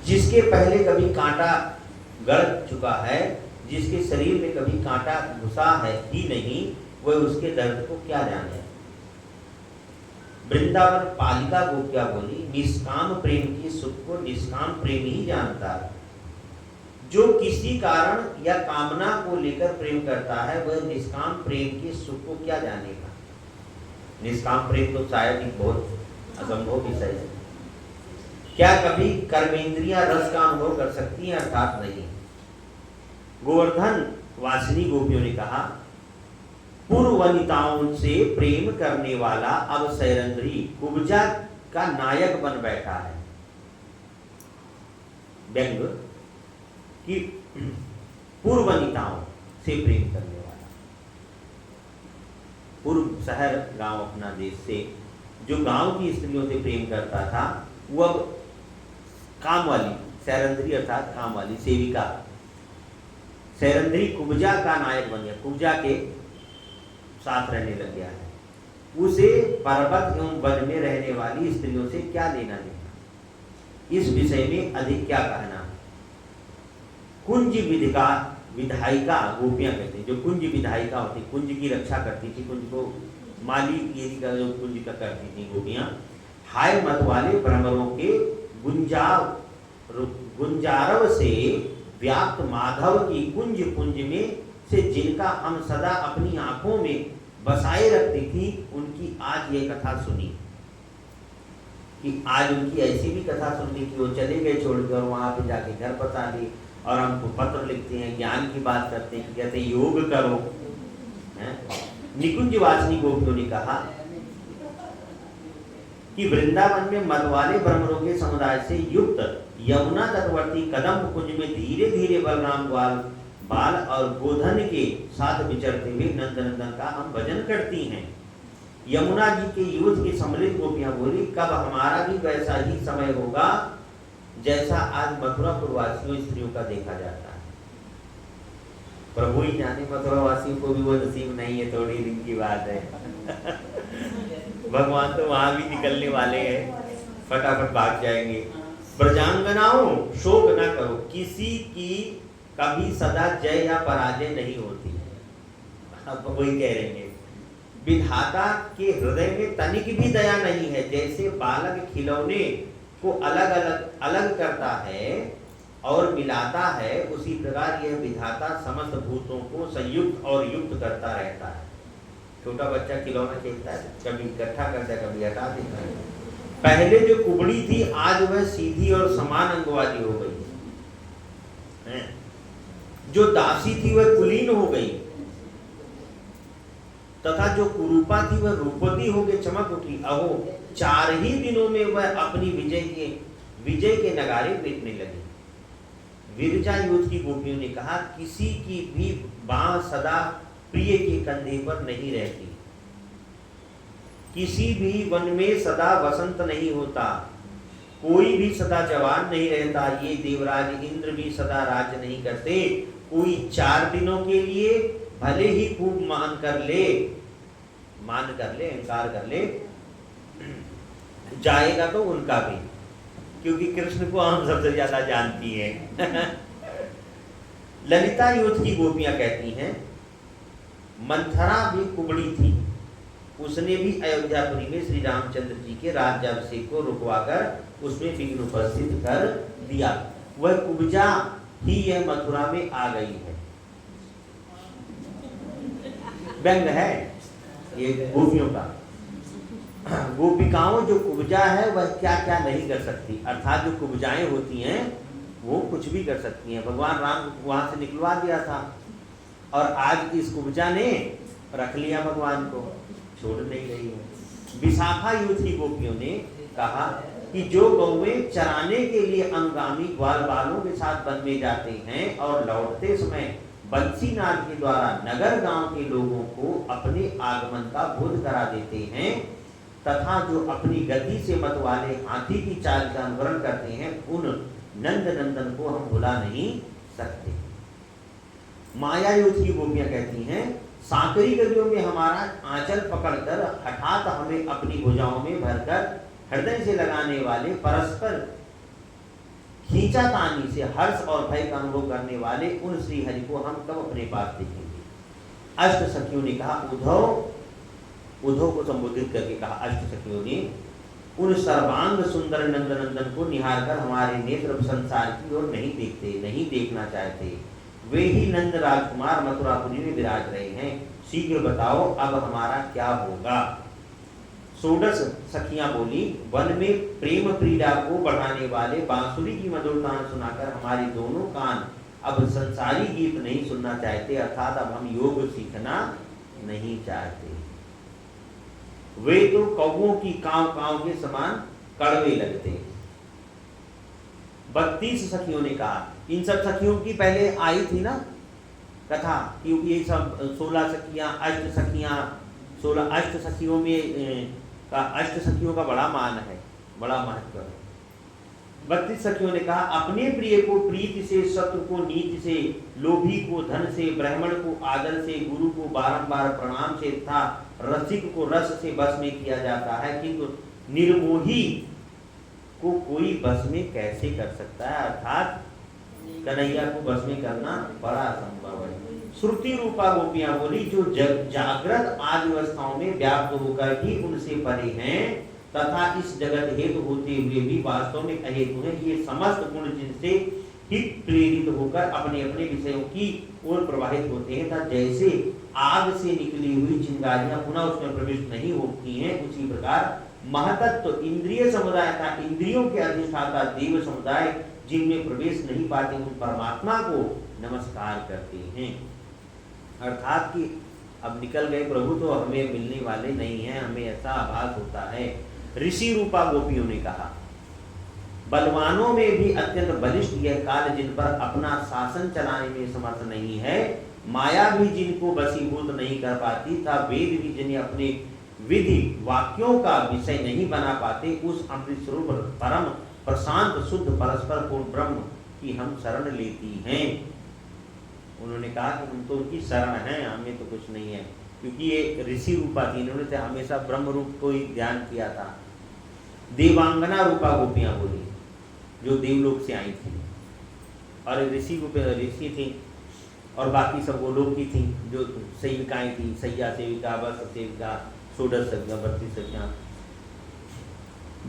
जिसके पहले कभी कांटा गड़ चुका है, जिसके शरीर में कभी कांटा घुसा है ही नहीं, वह उसके दर्द को क्या जाने। वृंदावन पालिका गोपिया बोली, निष्काम प्रेम की सुख को निष्काम प्रेम ही जानता है। जो किसी कारण या कामना को लेकर प्रेम करता है, वह निष्काम प्रेम के सुख को क्या जानेगा। निष्काम प्रेम तो शायद ही बहुत असंभव विषय है। क्या कभी कर्मेंद्रियां रस का अनुभव कर सकती हैं? अर्थात नहीं। गोवर्धन वासिनी गोपियों ने कहा, पूर्व वनिताओं से प्रेम करने वाला अब सैरंध्री कुब्जा का नायक बन बैठा है। व्यंग कि पूर्व वनिताओं से प्रेम करने वाला, पूर्व शहर गांव अपना देश से जो गांव की स्त्रियों से प्रेम करता था, वो अब काम वाली सैरंध्री अर्थात काम वाली सेविका सैरंध्री कुब्जा का नायक बन गया, कुब्जा के साथ रहने लग गया है। उसे पर्वत एवं वन में रहने वाली स्त्रियों से क्या लेना देना। इस विषय में अधिक क्या कहना। कुंज विधायिका गोपियां कहते हैं, जो कुंज विधायिका होती, कुंज की रक्षा करती थी, कुंज को माली ये का जो कुंज का करती थी गोपियां, हाय मत वाले भ्रमरों के गुंजारव से व्याप्त माधव की कुंज कुंज में से जिनका हम सदा अपनी आंखों में बसाए रखती थी, उनकी आज ये कथा सुनी कि आज उनकी ऐसी भी कथा सुननी कि वो चले गए छोड़कर, वहां पे जाके घर बसा ली और हमको पत्र लिखते हैं, ज्ञान की बात करते हैं, कि कहते हैं योग करो। निकुंज वासिनी गोपियों ने कहा कि वृंदावन में मत वाले भ्रमरों के समुदाय से युक्त यमुना तटवर्ती कदम कुंज में धीरे धीरे बलराम बाल और गोधन के साथ विचरते हुए नंदनंदन का हम भजन करती हैं। यमुना जी के युद्ध की सम्मिलित गोपियां बोली, कब हमारा भी वैसा ही समय होगा जैसा आज मथुरापुर वासियों स्त्रियों का देखा जाता है। प्रभु ही जाने, मथुरा वासियों को भी वो नसीब नहीं है, थोड़ी दिन की बात है। भगवान तो वहां भी निकलने वाले हैं, फटाफट भाग जाएंगे। प्रजांगनाओं शोक न करो, किसी की कभी सदा जय या पराजय नहीं होती। अब वही कह रहे हैं, विधाता के हृदय में तनिक भी दया नहीं है। जैसे बालक खिलौने को अलग करता है और मिलाता है, उसी प्रकार यह विधाता समस्त भूतों को संयुक्त और युक्त करता रहता है। छोटा बच्चा खिलौना खेलता है, कभी इकट्ठा करता है, कभी हटा देता है। पहले जो कुबड़ी थी, आज वह सीधी और समान अंगवादी हो गई है। जो दासी थी वह कुलीन हो गई, तथा जो कुरूपा थी वह रूपवती हो गई, चमक उठी। अहो 4 ही दिनों में वह अपनी विजय के नगारे पीटने लगी। विरजा युद्ध की गोपियों ने कहा, किसी की भी बांह सदा प्रिय के कंधे पर नहीं रहती, किसी भी वन में सदा वसंत नहीं होता, कोई भी सदा जवान नहीं रहता, ये देवराज इंद्र भी सदा राज्य नहीं करते। कोई 4 दिनों के लिए भले ही खूब मान कर ले, इंकार कर ले, जाएगा तो उनका भी, क्योंकि कृष्ण को हम सबसे ज्यादा जानती हैं। ललिता युद्ध की गोपियां कहती हैं, मंथरा भी कुबड़ी थी, उसने भी अयोध्यापुरी में श्री रामचंद्र जी के राज्याभिषेक को रुकवाकर उसमें विघ्न उपस्थित कर दिया। वह कुब्जा ही यह मथुरा में आ गई है। व्यंग है ये गोपियों का। गोपिकाओं जो कुब्जा है वह क्या क्या नहीं कर सकती, अर्थात जो कुब्जाएं होती हैं वो कुछ भी कर सकती हैं। भगवान राम को वहां से निकलवा दिया था और आज इस कुब्जा ने रख लिया, भगवान को छोड़ नहीं रही है। विशाखा युद्ध की गोपियों ने कहा कि जो गौएं चराने के लिए अनुगामी ग्वाल बालों के साथ वन में जाते हैं और लौटते समय बंसी नाद के द्वारा नगर गांव के लोगों को अपने आगमन का बोध करा देते हैं, तथा जो अपनी गति से मत वाले हाथी की चाल का अनुकरण करते हैं, उन नंद नंदन को हम भुला नहीं सकते। माया युद्ध की गोपियां कहती हैं, सांकरी गलियों में हमारा आंचल पकड़कर हठात हमें अपनी भुजाओं में भरकर हृदय से लगाने वाले, परस्पर खींचातानी से हर्ष और भय का अनुभव करने वाले उन श्री हरि को हम कब अपने पास देखेंगे। अष्ट सखियों ने कहा, उद्धव को संबोधित करके कहा अष्ट सखियों ने, उन सर्वांग सुंदर नंदनंदन को निहार कर हमारे नेत्र संसार की ओर नहीं देखते, नहीं देखना चाहते। वे ही नंद राजकुमार मथुरापुरी में विराज रहे हैं, शीघ्र बताओ अब हमारा क्या होगा। 16 सखियां बोली, वन में प्रेम क्रीड़ा को बढ़ाने वाले बांसुरी की मधुर तान सुनाकर हमारे दोनों कान अब संसारी गीत नहीं सुनना चाहते, अर्थात अब हम योग सीखना नहीं चाहते। वे तो कौवों की कांव कांव के समान कड़वे लगते। 32 सखियों ने कहा, इन सब सखियों की पहले आई थी ना कथा, क्योंकि ये सब 16 सखियां, अष्ट सखियां, 16 अष्ट सखियों में अष्ट सखियों का बड़ा मान है, बड़ा महत्व है। 32 सखियों ने कहा, अपने प्रिय को प्रीति से, शत्रु को नीति से, लोभी को धन से, ब्राह्मण को आदर से, गुरु को बारंबार प्रणाम से तथा रसिक को रस से बस में किया जाता है, किंतु निर्मोही को कोई बस में कैसे कर सकता है। अर्थात कन्हैया को बस में करना बड़ा असंभव है। श्रुति रूपा गोपियां बोली जो जागृत आदि अवस्थाओं में व्याप्त होकर भी उनसे परे हैं तथा इस जगत हेतु होते हुए भी वास्तव में अहेतु है, ये समस्त गुण जिनसे हित प्रेरित होकर अपने अपने विषयों की ओर प्रवाहित होते हैं तथा जैसे आग से निकली हुई चिंगारियां पुनः उसमें प्रविष्ट नहीं होती हैं, उसी प्रकार महतत्व इंद्रिय समुदाय था इंद्रियों के अधिष्ठाता देव समुदाय जिनमें प्रवेश नहीं पाते उन परमात्मा को नमस्कार करते हैं। अर्थात कि अब निकल गए प्रभु तो हमें मिलने वाले नहीं हैं, हमें ऐसा आभास होता है। ऋषि रूपा गोपियों ने कहा बलवानों में भी अत्यंत बलिष्ठ यह काल जिन पर अपना शासन चलाने में समर्थ नहीं है, माया भी जिनको वशीभूत नहीं कर पाती था, वेद भी जिन्हें अपने विधि वाक्यों का विषय नहीं बना पाते, उस अमृत स्वरूप परम प्रशांत शुद्ध परस्पर पूर्ण ब्रह्म की हम शरण लेती हैं। उन्होंने कहा कि हम तो उनकी शरण हैं, हमें तो कुछ नहीं है, क्योंकि ये ऋषि रूपा थी, इन्होंने तो हमेशा ब्रह्म रूप को ही ध्यान किया था। देवांगना रूपा गोपियां बोली जो देवलोक से आई थी, और ऋषि थी और बाकी सब वो लोग की थी जो सेविकाएं थी, सैया सेविका, वस्त्र सेविका, षोडश सज्ञा, 32 सज्ञा,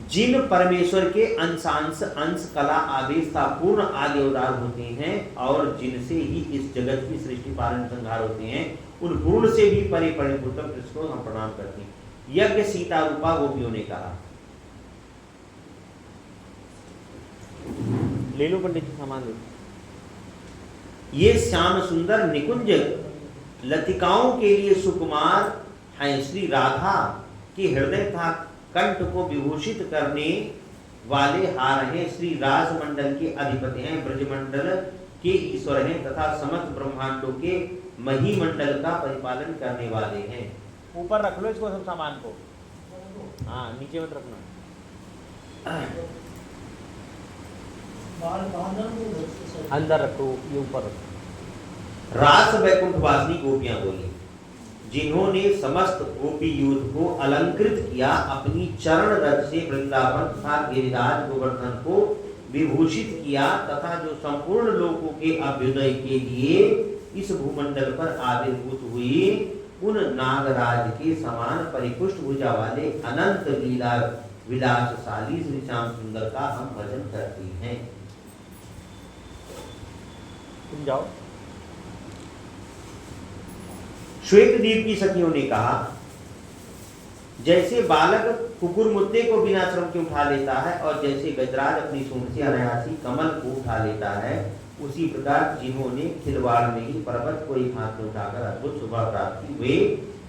जिन परमेश्वर के अंशांश अंश कला आदेश था पूर्ण आदि अवतार होते हैं और जिनसे ही इस जगत की सृष्टि पालन संहार होते हैं, उन पूर्ण से भी परे परिपूर्ण कृष्ण को हम प्रणाम करते हैं। यज्ञ सीता रूपा गोपियों ने कहा ले लो पंडित जी सामान लो। ये श्याम सुंदर निकुंज लतिकाओं के लिए सुकुमार हैं, श्री राधा के हृदय तथा कंठ को विभूषित करने वाले हार हैं, श्री राज मंडल के अधिपति हैं, ब्रजमंडल के ईश्वर हैं तथा समस्त ब्रह्मांडों के महीमंडल का परिपालन करने वाले हैं। ऊपर रख लो इसको सब सामान को, हाँ नीचे मत रखना, अंदर रखो, ये ऊपर रखो। रास वैकुंठ वासिनी गोपियां बोली जिन्होंने समस्त गोपी यूथ को अलंकृत किया, अपनी चरण रज से वृंदावन तथा गिरिराज गोवर्धन को विभूषित किया तथा जो संपूर्ण लोगों के अभ्युदय के लिए इस भूमंडल पर आविर्भूत हुई, उन नागराज के समान परिपुष्ट भुजा वाले अनंत लीला विलासशाली श्री श्याम सुंदर का हम भजन करते हैं। तुम जाओ। श्वेतदीप की सखियों ने कहा जैसे बालक कुकुर मुद्दे को बिना श्रम के उठा लेता है और जैसे गजराज अपनी सूंड से अनायासी कमल को उठा लेता है, उसी प्रकार जिन्होंने खिलवाड़ में ही पर्वत को एक हाथ में उठाकर अद्भुत शुभ प्राप्ति वे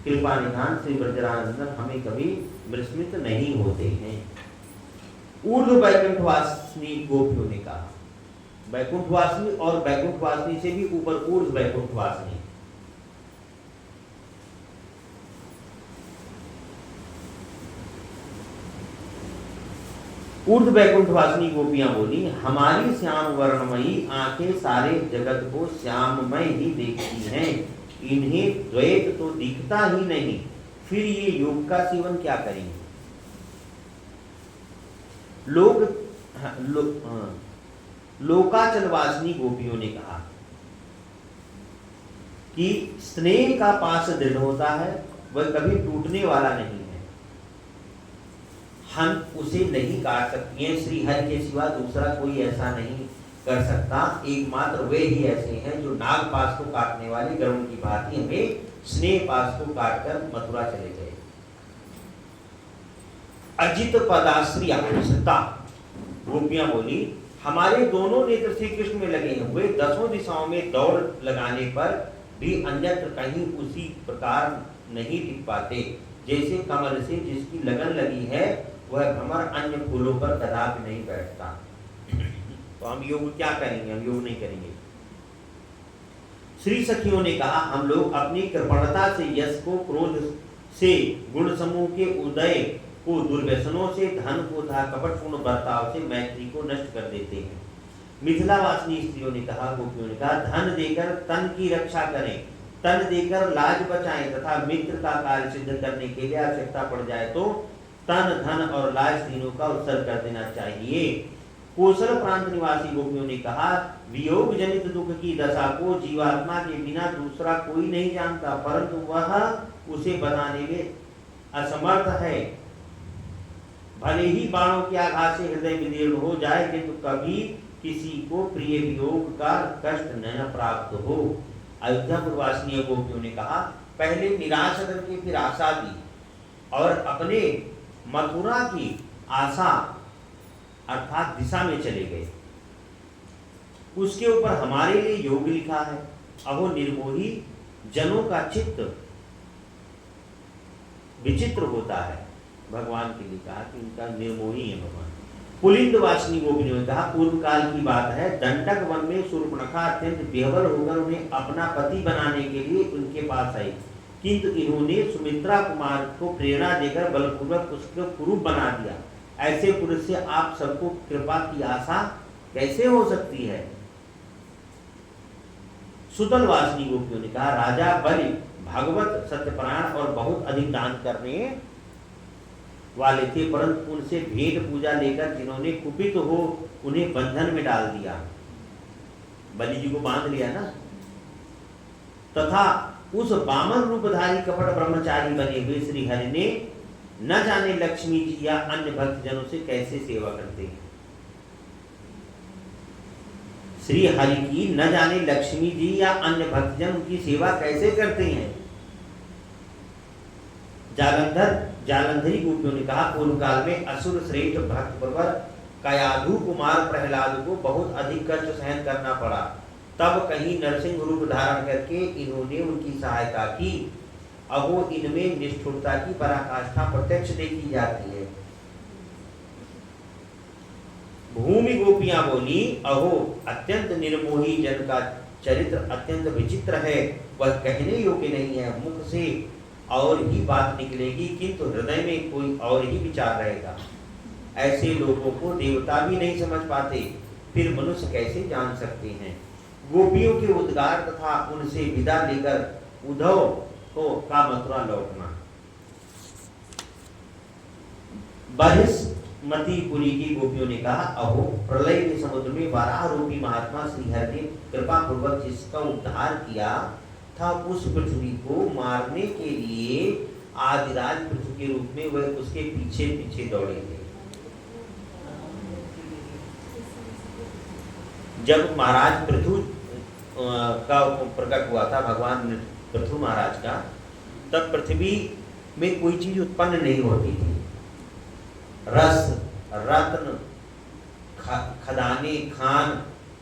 कृपा निधान श्री ब्रजरानंदन हमें कभी विस्मित नहीं होते हैं। ऊर्ध्व वैकुंठवासिनी गोपियों ने कहा वैकुंठवासिनी और वैकुंठवासिनी से भी ऊपर ऊर्ध्व वैकुंठवासिनी। ऊर्ध्व वैकुंठवासिनी गोपियां बोली हमारी श्याम वर्णमयी आंखें सारे जगत को श्याममय ही देखती हैं, इन्हें द्वैत तो दिखता ही नहीं, फिर ये योग का सेवन क्या करेंगे। लोकाचलवासिनी गोपियों ने कहा कि स्नेह का पास दृढ़ होता है, वह कभी टूटने वाला नहीं है, हम उसे नहीं काट सकती हैं, श्री हरि के सिवा दूसरा कोई ऐसा नहीं कर सकता, एकमात्र वे ही ऐसे हैं जो नाग पास को काटने वाले गरुड़ की भांति हमें स्नेह पास को काटकर मथुरा चले गए। अजित पदाश्री आकृष्टता गोपियां बोली हमारे दोनों नेत्र श्री कृष्ण में लगे हुए, दसों दिशाओं में दौड़ लगाने पर भी अन्यत्र कहीं उसी प्रकार नहीं टिक पाते, जैसे कमल से जिसकी लगन लगी है वह भ्रमर अन्य फूलों पर कदापि नहीं बैठता। तो हम योग क्या करेंगे, हम योग नहीं करेंगे। श्री सखियों ने कहा हम लोग अपनी कृपणता से यश को, क्रोध से, गुण समूह के उदय को, दुर्व्यसनों से, धन को तथा कपटपूर्ण बर्ताव से मैत्री को नष्ट कर देते हैं। मिथिलावासिनी स्त्रियों ने कहा, गोपियों ने कहा धन देकर तन की रक्षा करें, तन देकर लाज बचाएं तथा मित्र का कार्य सिद्ध करने के लिए आवश्यकता पड़ जाए तो तन, धन और लाज तीनों का उत्सर्ग कर देना चाहिए। कोसल प्रांत निवासी गोपियों ने कहा, वियोग जनित दुख की दशा को जीवात्मा के बिना दूसरा कोई नहीं जानता, परंतु वह उसे बताने में असमर्थ है। भले ही बाणों के आघात से हृदय विदीर्ण हो जाए, किंतु कभी किसी को प्रिय वियोग का कष्ट न प्राप्त हो। अयोध्यापुरवासिनी गोपियों ने कहा, पहले निराश करके फिर आशा दी और अपने मथुरा की आशा अर्थात दिशा में चले गए। उसके ऊपर हमारे लिए योग लिखा है। अहो निर्मोही जनों का चित्त विचित्र होता है। भगवान के लिए कहा कि उनका निर्मोही है भगवान। पुलिंद वासिनी गोपियों ने कहा, पूर्व काल की बात है, दंडक वन में शूर्पणखा अत्यंत बेहबर होकर उन्हें अपना पति बनाने के लिए उनके पास आई, किंतु इन्होंने सुमित्रा कुमार को प्रेरणा देकर बलपूर्वक उसको कुरूप बना दिया। ऐसे पुरुष से आप सबको कृपा की आशा कैसे हो सकती है? सुतल वासिनी गोपियों ने कहा, राजा बलि भगवत सत्यपरायण और बहुत अधिक दान करने वाले थे, परंतु उनसे भेद पूजा लेकर जिन्होंने कुपित हो उन्हें बंधन में डाल दिया। बलि जी को बांध लिया ना। तथा उस बामन रूपधारी कपट ब्रह्मचारी बने हुए श्री हरि ने न जाने लक्ष्मी जी या अन्य भक्त जनों से कैसे सेवा करते हैं। श्री हरि की न जाने लक्ष्मी जी या अन्य भक्तजन उनकी सेवा कैसे करते हैं। जालंधरी गोपियों ने कहा, पूर्व काल में असुर श्रेष्ठ भक्त प्रवर कयाधु कुमार प्रहलाद को बहुत अधिक कष्ट सहन करना पड़ा। तब कहीं नरसिंह रूप धारण करके इन्होंने उनकी सहायता की। अहो इनमें निष्ठुरता की पराकाष्ठा प्रत्यक्ष देखी जाती है। भूमि गोपियां बोली, अहो अत्यंत निर्मोही जन का चरित्र अत्यंत विचित्र है, वह कहने योग्य नहीं है। मुख से और ही बात निकलेगी, किंतु हृदय में कोई और ही विचार रहेगा। ऐसे लोगों को देवता भी नहीं समझ पाते, फिर मनुष्य कैसे जान सकते हैं। गोपियों के उद्गार तथा उनसे विदा लेकर उद्धव को का मथुरा लौटना। बहिष्मतीपुरी की गोपियों ने कहा, अहो प्रलय के समुद्र में वराह रूपी महात्मा श्रीहरि ने कृपा पूर्वक जिसका उद्धार किया था, उस पृथ्वी को मारने के लिए आदिराज पृथ्वी के रूप में वह उसके पीछे पीछे दौड़े थे। जब महाराज पृथु का प्रकट हुआ था, भगवान पृथु महाराज का, तब पृथ्वी में कोई चीज उत्पन्न नहीं होती थी। रस, रत्न, खदाने, खान,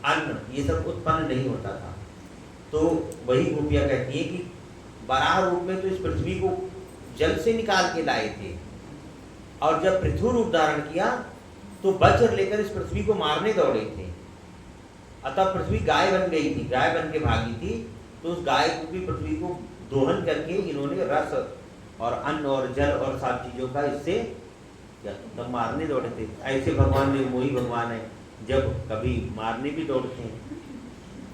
अन्न ये सब उत्पन्न नहीं होता था। तो वही गोपियां कहती है कि वराह रूप में तो इस पृथ्वी को जल से निकाल के लाए थे, और जब पृथु रूप धारण किया तो वज्र लेकर इस पृथ्वी को मारने दौड़े थे। अतः पृथ्वी गाय बन गई थी, गाय बन के भागी थी। तो उस गाय को भी पृथ्वी को दोहन करके इन्होंने रस और अन्न और जल और सब चीजों का इससे तब मारने दौड़े थे। ऐसे भगवान ने मोही भगवान है, जब कभी मारने भी दौड़ते हैं।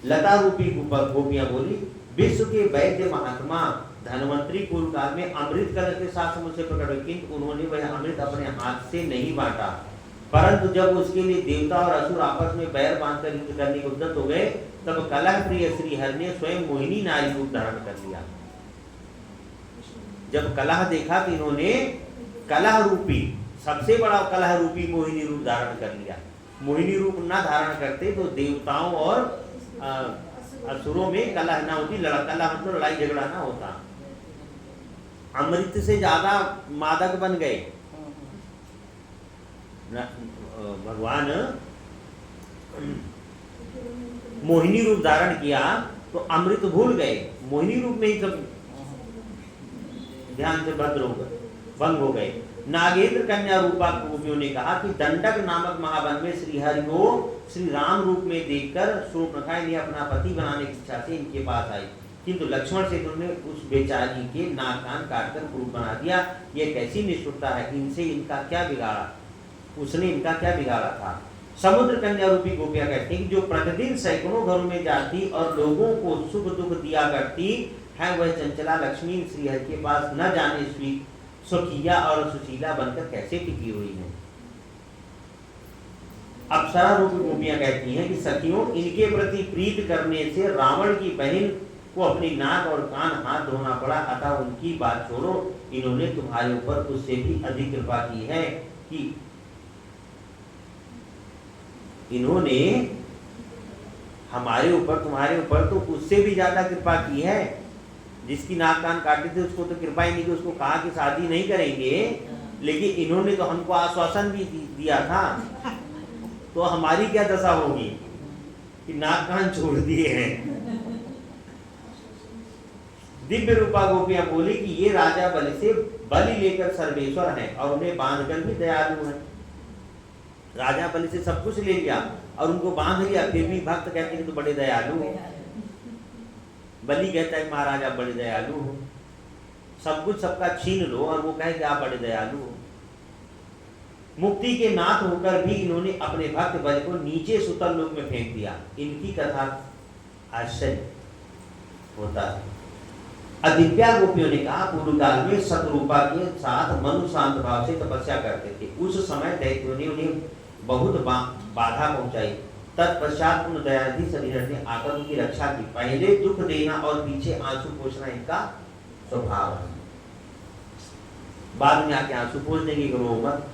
लता रूपी गोपियां बोली, विश्व के वैद्य महात्मा धनवंतरी पूर्व काल में अमृत कलश के साथ मुझसे प्रकट हुए, किंतु उन्होंने वह अमृत अपने हाथ से नहीं बांटा। परंतु जब उसके लिए देवता और असुर आपस में बैर बांधकर युद्ध करने को उद्यत हो गए, तब कलह प्रिय श्री हरि ने स्वयं मोहिनी नारी रूप धारण कर लिया। जब कलह देखा तो इन्होंने कलह रूपी, सबसे बड़ा कलह रूपी मोहिनी रूप धारण कर लिया। मोहिनी रूप ना धारण करते तो देवताओं और असुरों में कलह ना होती, कलह मतलब लड़ाई झगड़ा ना होता। अमृत से ज्यादा मादक बन गए। भगवान मोहिनी रूप धारण किया तो अमृत भूल गए, मोहिनी रूप में ही सब ध्यान से भंग हो गए। नागेंद्र कन्या रूपा गोपियों ने कहा कि दंडक नामक महावन में श्री हरि को श्री राम रूप में देखकर शूर्पणखा ने अपना पति बनाने की इच्छा से इनके पास आई, किंतु लक्ष्मण से उन्होंने उस बेचारी के नाक कान काटकर कुरूप बना दिया। यह कैसी निष्ठुरता है, इनसे इनका क्या बिगाड़ा, उसने इनका क्या बिगाड़ा था। समुद्र कन्या रूपी गोपियां कहती कि जो प्रतिदिन सैकड़ों घरों में जाती और लोगों को सुख दुख दिया करती है, वह चंचला लक्ष्मी श्री हरि के पास न जाने सुखिया और सुशीला बनकर कैसे टिकी हुई है। अप्सरा रूपी गोपियां कहती हैं कि सखियों, इनके प्रति प्रीत करने से रावण की बहन को अपनी नाक और कान हाथ धोना पड़ा, अतः उनकी बात छोड़ो, इन्होंने तुम्हारे ऊपर उससे भी अधिक कृपा की है कि इन्होंने हमारे ऊपर, तुम्हारे ऊपर तो उससे भी ज्यादा कृपा की है। जिसकी नाक कान काटे थे उसको तो कृपा ही नहीं की, उसको कहा कि शादी नहीं करेंगे, लेकिन इन्होंने तो हमको आश्वासन भी दिया था, तो हमारी क्या दशा होगी कि नाक कान छोड़ दिए हैं। दिव्य रूपा गोपियां बोली कि ये राजा बलि से बलि लेकर सर्वेश्वर हैं और उन्हें बांधकर भी दयालु हैं। राजा बलि से सब कुछ ले लिया और उनको बांध लिया, फिर भी भक्त कहते हैं तो बड़े दयालु हो। बलि कहता है महाराजा बड़े दयालु हो, सब कुछ सबका छीन लो और वो कहे कि आप बड़े दयालु हो। मुक्ति के नाथ होकर भी इन्होंने अपने भक्त बलि को नीचे सुतल लोक में फेंक दिया। इनकी कथा आश्चर्य होता है। अदिव्या गोपियों ने कहा, पूर्व काल में सतरूपा के साथ मनु शांत भाव से तपस्या करते थे। उस समय दैत्यों ने उन्हें बहुत बाधा पहुंचाई। तत्पश्चात उन दयानिधि शरीर ने आकर उनकी रक्षा की। पहले दुख देना और पीछे आंसू पोंछना इनका स्वभाव है। बाद में आके आंसू पोंछ देंगे, करो मत।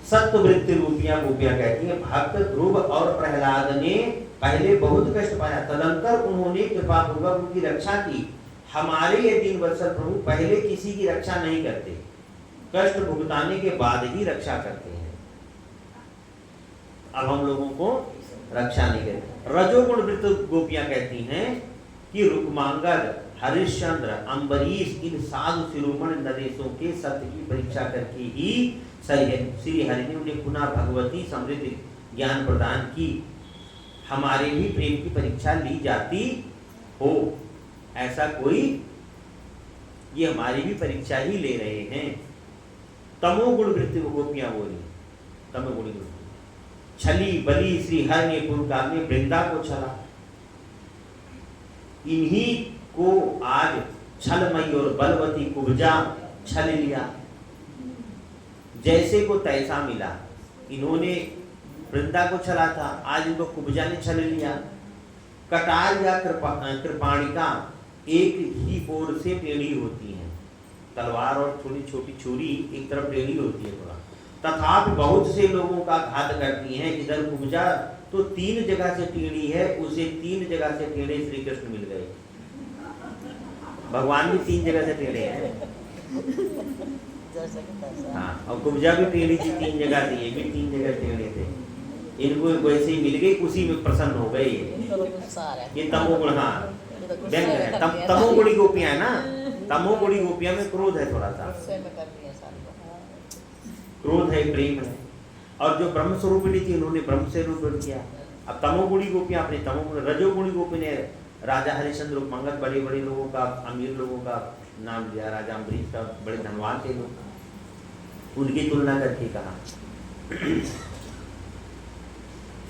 सत्ववृत्ति रूपियां गोपियां कहती हैं, भक्त ध्रुव और प्रहलाद ने पहले बहुत कष्ट पाया, तदंतर उन्होंने कृपा पूर्वक उनकी रक्षा की। हमारे ये 3 वत्सल प्रभु पहले किसी की रक्षा नहीं करते, कष्ट भुगताने के बाद ही रक्षा करते हैं। अब हम लोगों को रक्षा नहीं करते। रजोगुण वृत्त गोपियां कहती हैं कि रुक्मांगद, हरिश्चंद्र, अम्बरीश इन साधु शिरोमणि नरेशों के सत्य की परीक्षा करके ही श्री हरि ने उन्हें पुनः भगवती समृद्धि ज्ञान प्रदान की। हमारे भी प्रेम की परीक्षा ली जाती हो, ऐसा कोई, ये हमारी भी परीक्षा ही ले रहे हैं। तमोगुण वृत्ति गोपियां बोली, तमोगुणी वृत्ति छली बलि श्री हरि ने पूर्व काल में वृंदा को छला। इन्हीं को आज छलमयी और बलवती कुब्जा छल लिया। जैसे को तैसा मिला, इन्होंने वृंदा को छला था, आज इनको कुब्जा ने छल लिया। कटार या कृपाणिका एक ही ओर से टेढ़ी होती है, तलवार और थोड़ी छोटी छुरी एक तरफ टेढ़ी होती है थोड़ा, तथापि बहुत से लोगों का घात करती हैं। इधर कुब्जा तो 3 जगह से टेढ़ी है, उसे 3 जगह से टेढ़े श्री कृष्ण मिल गए। भगवान भी 3 जगह से टेढ़े हैं, हाँ, और कुब्जा भी टेढ़ी थी 3 जगह से, ये भी 3 जगह टेढ़े थे। इनको वैसे ही मिल गई, उसी में प्रसन्न हो गए। ये तमोगुण, हाँ तमोगुणी गोपियां है ना, तमोगुणी गोपियां में क्रोध है, थोड़ा सा क्रोध है, प्रेम है। और जो ब्रह्म स्वरूपिणी थी उन्होंने ब्रह्म से रूप किया। अब तमोगुणी गोपियां अपने तमोगुण, रजोगुणी गोपी ने राजा हरिश्चंद्र मंगल, बड़े बड़े लोगों का, अमीर लोगों का नाम लिया, राजा अम्बरीश का, बड़े धनवान थे लोग, उनकी तुलना करके कहा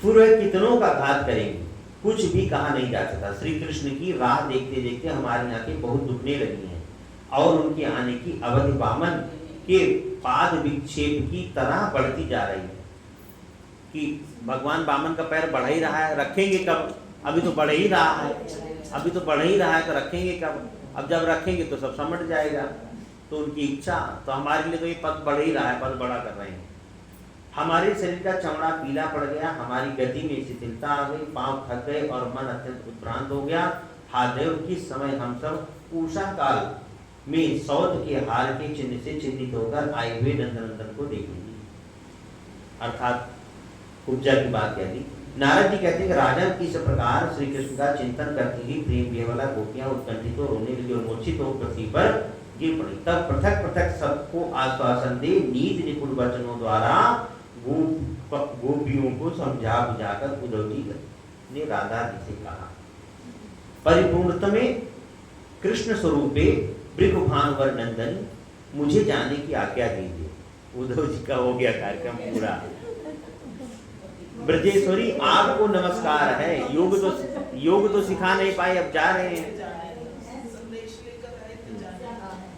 पूर्व कितनों का घात करेंगे, कुछ भी कहा नहीं जा सकता। श्री कृष्ण की राह देखते देखते हमारी आंखें बहुत दुखने लगी हैं और उनके आने की अवधि वामन के पाद विक्षेप की तरह बढ़ती जा रही है। कि भगवान वामन का पैर बढ़ ही रहा है, रखेंगे कब? अभी तो बढ़ ही रहा है, अभी तो बढ़ ही रहा है, तो रखेंगे कब? अब जब रखेंगे तो सब समझ जाएगा। तो उनकी इच्छा, तो हमारे लिए तो ये पद बढ़ ही रहा है, पद बड़ा कर रहे हैं। हमारे शरीर का चमड़ा पीला पड़ गया, हमारी गति में शिथिलता आ गई, पांव थक गए और मन अत्यंत उत्प्रांत हो गया। हादेव किस समय हम सब उषा काल में सौत के हार के चिन्ह से चिन्हित होकर आए हुए नंदनंदन को देखेंगे। अर्थात कुब्जा की बात कह दी। नारद जी कहते हैं कि राजन इस प्रकार श्री कृष्ण का चिंतन करती हुई प्रेम विह्वला गोपियां उत्कंठित हो रोने लगी और मूर्छित हो पृथ्वी पर गिर पड़ी। तब पृथक पृथक सबको आश्वासन दे नीति निपुण वचनों द्वारा गोपियों को समझा बुझाकर उद्धव जी ने राधा जी से कहा, परिपूर्णतम कृष्ण स्वरूपे भृगुभानुवर नंदन, मुझे जाने की आज्ञा दीजिए। उद्धव जी का हो गया कार्यक्रम पूरा। ब्रजेश्वरी आपको नमस्कार है, योग तो सिखा नहीं पाए, अब जा रहे हैं।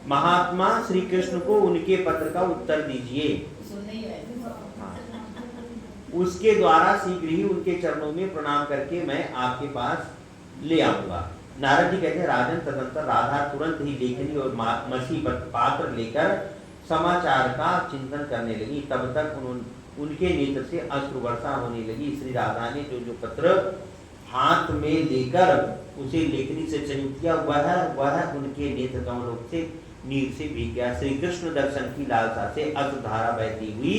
महात्मा श्री कृष्ण को उनके पत्र का उत्तर दीजिए। उसके द्वारा शीघ्र ही उनके चरणों में प्रणाम करके मैं आपके पास ले आऊंगा। नारद जी कहते हैं राजन तदंतर राधा तुरंत ही लेखनी और मसी पात्र लेकर समाचार का चिंतन करने लगी। तब तक उनके नेत्र से अश्रु वर्षा होने लगी। श्री राधा ने जो पत्र हाथ में लेकर उसे लेखनी से संयुक्त किया वह उनके नेत्र कमलों से नीर से भीग गया। श्री कृष्ण दर्शन की लालसा से अश्रुधारा बहती हुई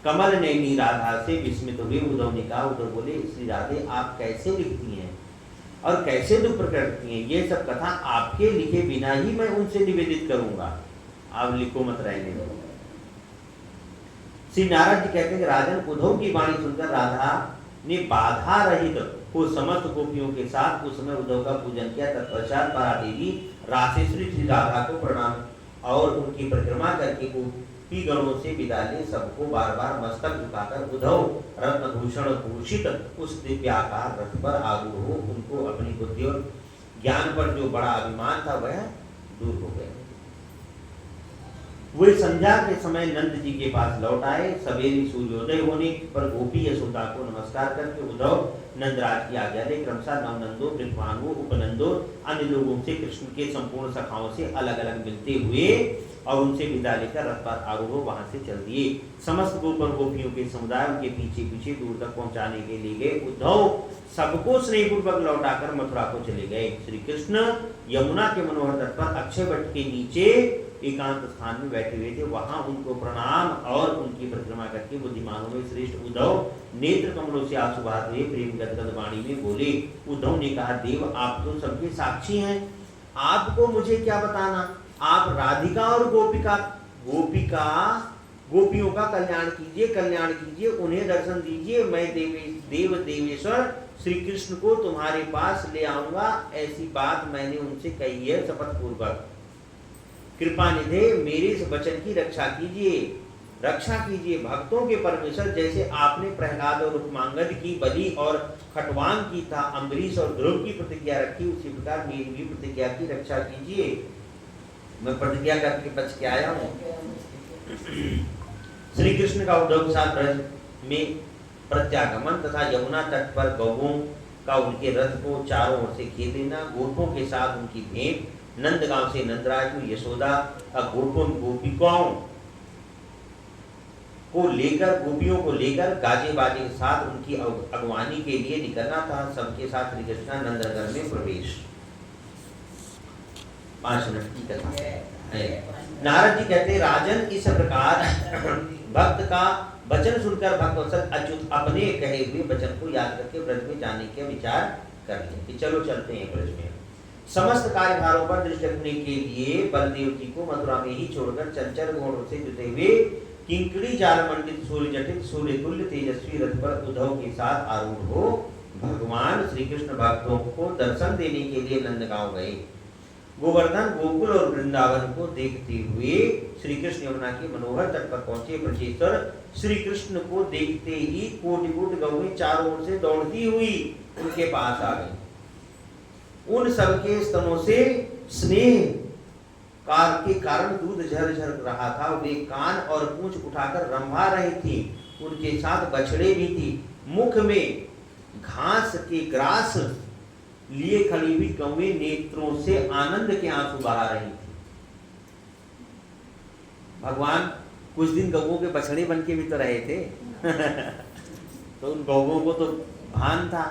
कमल नयनी राधा से विस्मित हुए। उद्धव ने कहा, उद्धव बोले, श्री राधे आप कैसे लिखती हैं और कैसे दुख प्रकट करती हैं? ये सब कथा आपके लिखे बिना ही मैं उनसे निवेदित करूंगा, आप लिखो मत, रहने दो। श्री नारद जी कहते हैं राजन, उद्धव की वाणी सुनकर राधा ने बाधा रहित को समस्त गोपियों के साथ उस समय उद्धव का पूजन किया। तत्पश्चात पारा देवी राशेश्वरी श्री राधा को प्रणाम और उनकी परिक्रमा करके गोपी गणों से विदा ले सबको बार बार मस्तक झुकाकर उद्धव रत्नभूषण भूषित उस दिव्याकार रथ पर आरूढ़ हो उनको अपनी बुद्धि और ज्ञान पर जो बड़ा अभिमान था वह दूर हो गया। वे संध्या के समय नंद जी के पास लौट आए। सवेरे सूर्योदय होने पर गोपी यशोदा को नमस्कार करके उद्धव नंदराज की आज्ञा ले क्रमशः नवनंदो, वृद्धभानुओं, उपनंदो, अन्य लोगों से कृष्ण के संपूर्ण सखाओं से अलग अलग मिलते हुए और उनसे विदा लेकर रथ पर आरूढ़ वहां से चल दिए। समस्त गोपर गोपियों के समुदाय उनके पीछे पीछे दूर तक पहुंचाने के लिए गए। उद्धव सबको स्नेहपूर्वक लौटाकर मथुरा को चले गए। श्री कृष्ण यमुना के मनोहर तट पर अक्षय वट के नीचे एकांत स्थान में बैठे हुए थे। वहां उनको प्रणाम और उनकी परिक्रमा करके बुद्धिमानों में श्रेष्ठ उद्धव नेत्र कमलों से आंसू बहाते हुए प्रेम गदगद वाणी में बोले। उद्धव ने कहा, देव आप तो सबके साक्षी हैं, आपको मुझे क्या बताना? आप राधिका और गोपियों का कल्याण कीजिए, उन्हें दर्शन दीजिए। मैं देवेश्वर श्री कृष्ण को तुम्हारे पास ले आऊंगा, ऐसी बात मैंने उनसे कही है शपथ पूर्वक। कृपा निधे मेरे इस वचन की रक्षा कीजिए। भक्तों के परमेश्वर जैसे आपने प्रहलाद और उपमांगद की, बलि और खटवांग की था, अम्बरीश और ध्रुव की प्रतिज्ञा रखी, उसी प्रकार मेरी भी प्रतिज्ञा की रक्षा कीजिए। मैं प्रतिज्ञा करके बच के आया हूँ। श्री कृष्ण का उद्धव के साथ ब्रज में प्रत्यागमन तथा यमुना तट पर गौओं का उनके रथ को चारों ओर से घेर लेना, गोपों के साथ उनकी भेंट, नंदगांव से नंदराज यशोदा गोपियों को लेकर गाजे बाजे के साथ उनकी अगवानी के लिए निकलना था। सबके साथ श्री कृष्ण नंदनगर में प्रवेश। 5 मिनट की कथा है। नारद जी कहते, राजन, इस प्रकार भक्त का वचन सुनकर भक्तवत्सल अच्युत अपने कहे हुए वचन को याद करके ब्रज में जाने के विचार कर लिए कि चलो चलते हैं ब्रज में। समस्त कार्यभारों पर दृष्टि रखने के लिए बलदेव जी को मथुरा में ही छोड़कर चंचल घोड़ों से जुटे हुए किंकड़ी जाल मंडित सूर्य जटित सूर्य तुल्य तेजस्वी रथ पर उद्धव के साथ आरूढ़ हो भगवान श्री कृष्ण भक्तों को दर्शन देने के लिए नंदगांव गए। गोवर्धन, गोकुल और वृंदावन को देखते हुए श्री कृष्ण यमुना के मनोहर तट पर पहुंचे। ब्रजेश्वर श्री कृष्ण को देखते ही कोटि-कोटि गौएं चारों ओर से दौड़ती हुई उनके पास आ गई। उन सबके स्तनों से स्नेह के कारण दूध झर रहा था। वे कान और पूंछ उठाकर रंभा रही थी। उनके साथ बछड़े भी थी। मुख में घास के ग्रास लिए खड़ी हुई गौएं नेत्रों से आनंद के आंसू बहा रही थी। भगवान कुछ दिन गौओं के बछड़े बन के भी तो रहे थे तो उन गौओं को तो भान था।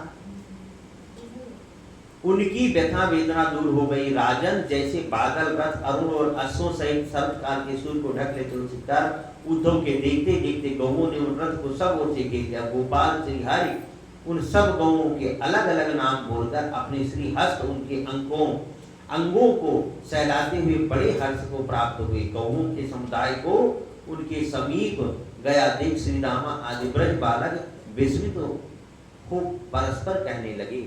उनकी व्यथा वेदना दूर हो गई। राजन, जैसे बादल रथ अरुण और अश्वों सहित शरतकाल के सूर्य को ढक ले तुलसीदार उद्धव के देखते देखते गौओं ने उन रथ को सब ओर से घेर लिया। गोपाल श्रीहरि उन सब गौओं के अलग अलग नाम बोलकर अपने श्री हस्त उनके अंगों को सहलाते हुए बड़े हर्ष को प्राप्त हुए। गौओं के समुदाय को उनके समीप गया देख श्री रामा आदि ब्रज बालक विस्मित हो परस्पर कहने लगे।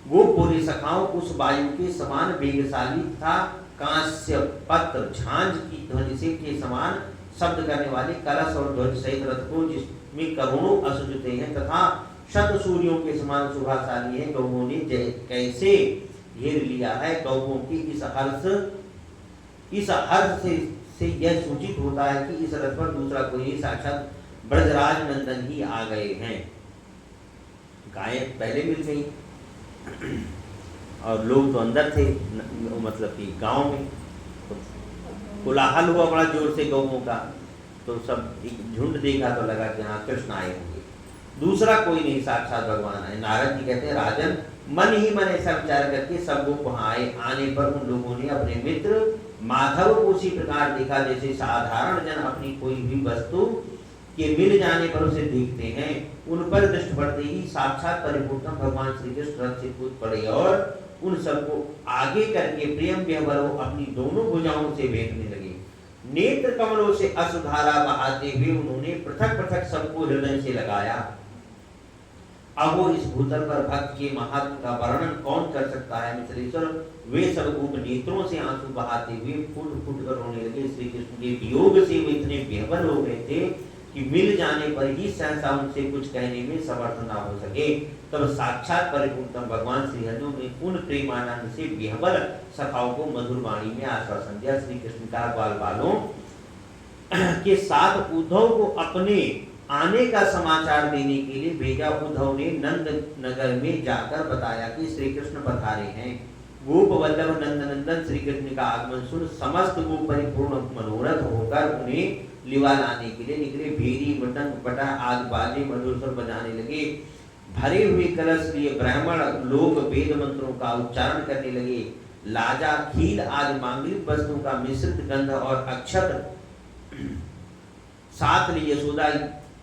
वो पूरे सखाओं उस वायु के समान वेगशाली था। कांस्य पत्र झांझ की ध्वनि से के समान शब्द करने वाले कलश और ध्वज सहित रथ को जिसमें करोड़ों अश्व जुटे हैं तथा शत सूर्यों के समान सुभाशाली है। गौओं ने कैसे घेर लिया है। गौओं की इस हर्ष से यह सूचित होता है कि इस रथ पर दूसरा कोई साक्षात ब्रजराज नंदन ही आ गए हैं। गायें पहले मिल गई और लोग तो अंदर थे, मतलब कि गांव में तो कोलाहल हुआ बड़ा जोर से गौओं का, तो सब एक झुंड देखा तो लगा कि हाँ कृष्ण आए होंगे। दूसरा कोई नहीं, साक्षात भगवान आए। नारद जी कहते हैं राजन मन ही मन ऐसा विचार करके सब लोग वहां आए। आने पर उन लोगों ने अपने मित्र माधव को उसी प्रकार देखा जैसे साधारण जन अपनी कोई भी वस्तु के मिल जाने पर उसे देखते हैं। उन पर दृष्टि पड़ते ही साक्षात परिपूर्ण भगवान श्री कृष्ण रथ से कूद पड़े और उन सबको आगे करके प्रेम व्यवहारों अपनी दोनों भुजाओं से भेंटने लगे। नेत्र कमलों से अश्रुधारा बहाते हुए उन्होंने पृथक पृथक सबको हृदय से लगाया। अब वो इस भूतल पर भक्त के महत्व का वर्णन कौन कर सकता है मिश्रेश्वर। वे सब गोप नेत्रों से आंसू बहाते हुए फूट फूट कर रोने लगे। श्री कृष्ण के वियोग से वे इतने बेहबल हो गए थे कि मिल जाने पर ही सहसा उनसे कुछ कहने में समर्थ न हो सके। तब साक्षात परिपूर्ण भगवान श्री हरि ने उन प्रेमानंद से बेहबल सखाओं को मधुर वाणी में आश्वासन दिया। श्री कृष्ण का बाल बालों के साथ उद्धव को अपने आने का समाचार देने के लिए भेजा। उद्धव ने नंद नगर में जाकर बताया कि श्री कृष्ण पधारे हैं। गोप वल्लभ नंद नंदन श्री कृष्ण का आगमन सुन समस्त गोप परिपूर्ण मनोरथ होकर उन्हें लिवा लाने के लिए निकले। भेरी मृदंग पटा आदि बाजे मधुर स्वर बजाने लगे। भरे हुए कलश लिए ब्राह्मण लोग वेद मंत्रों का उच्चारण करने लगे। लाजा खील आदि मांगलिक वस्तुओं का मिश्रित गंध और अक्षत साथ लिए यशोदा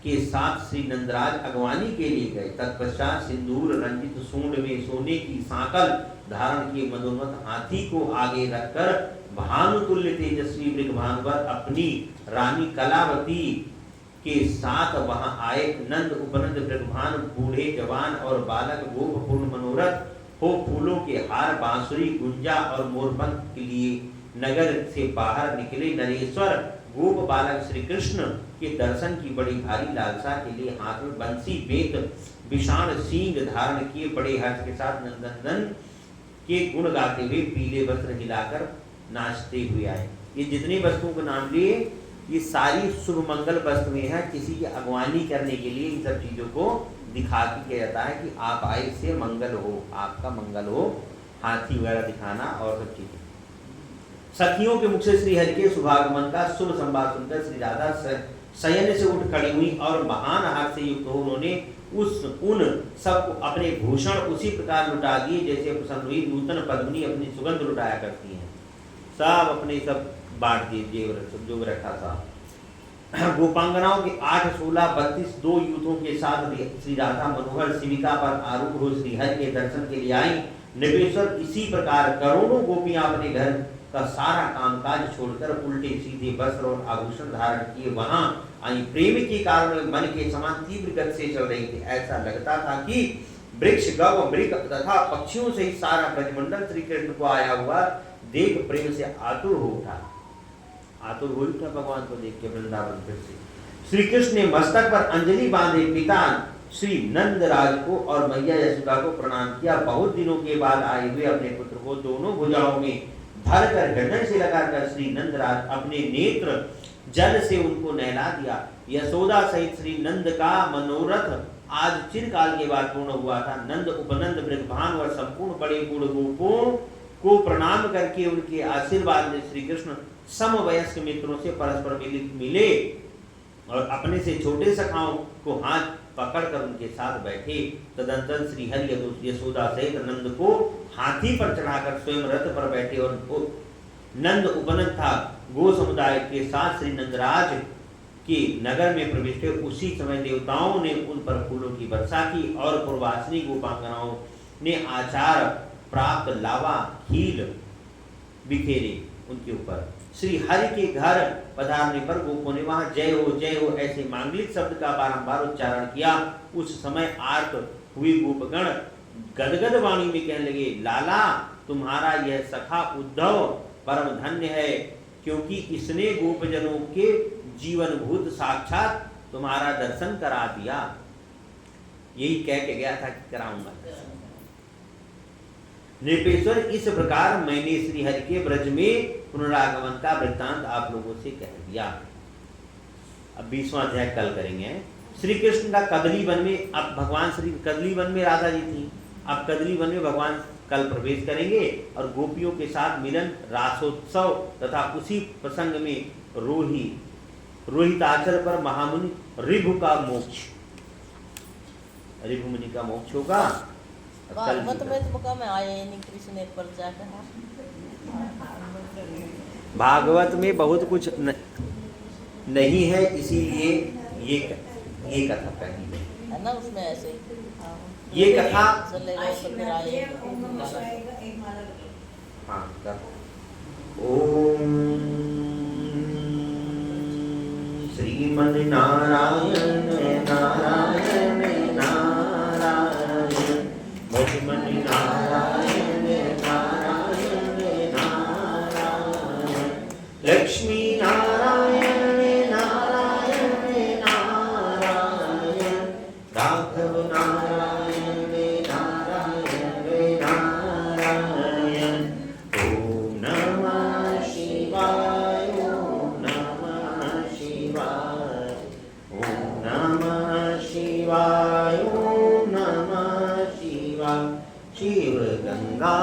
के साथ श्री नंदराज अगवानी के लिए गए। तत्पश्चात सिंदूर रंजित सूंड में सोने की सांकल धारण किए मधुमत हाथी को आगे रखकर भानुतुल्य तेजस्वी मृगभानुवर अपनी रानी कलावती के साथ वहां आए। नंद उपनंद मृगभान बूढ़े जवान और बालक गोप पूर्ण मनोरथ हो फूलों के हार बांसुरी गुंजा और मोरपंख के लिए नगर से बाहर निकले। नरेश्वर गोप बालक श्री कृष्ण के दर्शन की बड़ी भारी लालसा के लिए हाथ में बंसी बेत विशाल सींग धारण किए बड़े हर्ष के साथ नंदन के गुण गाते हुए पीले वस्त्र हिलाकर नाचते हुए आए। ये जितनी वस्तुओं के नाम लिए ये सारी शुभ मंगल वस्तुएं हैं। किसी की अगवानी करने के लिए इन सब चीजों को दिखा के किया जाता है कि आप आए से मंगल हो, आपका मंगल हो। हाथी वगैरह दिखाना और सब चीजें। सखियों के मुख से श्री हरि के शुभागमन का शुभ संवाद सुनकर श्री राधा शयन से उठ खड़ी हुई और महान हर्ष से युक्त हो उन्होंने उन सबको अपने भूषण उसी प्रकार लुटा दिए जैसे प्रसन्न हुई नूतन पद्मिनी अपनी सुगंध लुटाया करती हैं। सब अपने सब बांट दिए जेवर सब जो रखा था। गोपांगनाओं के 8, 16, 32 दो यूथों के साथ श्री राधा मनोहर शिविका पर आरूढ़ हो श्री हरि के दर्शन के लिए आई। निवेश्वर इसी प्रकार करोड़ों गोपियां अपने घर का सारा कामकाज छोड़कर उल्टे सीधे वस्त्र और आभूषण धारण किए वहां आई। प्रेम के कारण मन के समान तीव्र गति से चल रही थी। ऐसा लगता था कि वृक्ष गव मृग तथा पक्षियों से ही सारा ब्रजमंडल श्री कृष्ण को आया हुआ देख प्रेम से आतुर हो उठा। आतुर हो उठा भगवान को देख के वृंदावन फिर से। श्री कृष्ण ने मस्तक पर अंजलि बांधे पिता श्री नंदराज को और मैया यशोदा को प्रणाम किया। बहुत दिनों के बाद आए हुए अपने पुत्र को दोनों भुजाओं में भरकर हृदय से लगाकर श्री नंदराज अपने नेत्र जल से उनको नहला दिया। यशोदा सहित श्री नंद का मनोरथ आज चिरकाल के बाद पूर्ण हुआ था। नंद उपनंद मृगभान और संपूर्ण बड़े बूढ़ गोपों को प्रणाम करके उनके आशीर्वाद में श्री कृष्ण समवयस्क मित्रों से परस्पर मिले और अपने से छोटे सखाओं को हाथ पकड़कर उनके साथ बैठे। तदंतर श्री हरि यशोदा सहित नंद को हाथी पर चढ़ाकर स्वयं रथ पर बैठे और नंद उपनंद था गो समुदाय के साथ श्री नंदराज के नगर में प्रविष्ट हुए। उसी समय देवताओं ने उन पर फूलों की वर्षा की और पूर्वासिनी गोपांगनाओं ने आचार प्राप्त लावा खील बिखेरे उनके ऊपर। श्री हरि के घर पधारने पर गोपों ने वहां जय हो ऐसे मांगलिक शब्द का बारंबार उच्चारण किया। उस समय आर्त हुए गोपगण गदगद वाणी में कहने लगे, लाला तुम्हारा यह सखा उद्धव परम धन्य है, क्योंकि इसने गोपजनों के जीवन भूत साक्षात तुम्हारा दर्शन करा दिया। यही कह के गया था कि कराऊंगा। नृपेश्वर इस प्रकार मैंने श्री हरि के ब्रज में पुनरागमन का वृत्तांत आप लोगों से कह दिया। अब 20वां अध्याय कल करेंगे। श्री कृष्ण का कदली वन में, अब भगवान श्री कदली वन में राधा जी थी, अब कदली वन में भगवान कल प्रवेश करेंगे और गोपियों के साथ मिलन, रासोत्सव तथा उसी प्रसंग में रोहिताचल पर महामुनि ऋभु का मोक्ष, ऋभु मुनि का मोक्ष होगा।
भागवत में तो बका में आए ही नहीं कृष्ण एक पर जाकर।
भागवत में बहुत कुछ नहीं है, इसीलिए ये कथा कही है
है ना, उसमें ऐसे
ये कथा।
चले गए तो फिर आए।
हाँ, ओम श्रीमन नारायण नारायण नारायण, भजमन नारायण नारायण नारायण, लक्ष्मी नारायण नारायण नारायण, राघव नारायण नारायण नारायण। ओम नमः शिवाय, ओम नमः शिवाय, ओम नमः शिवाय, ओम नमः शिवाय। शिव गंगा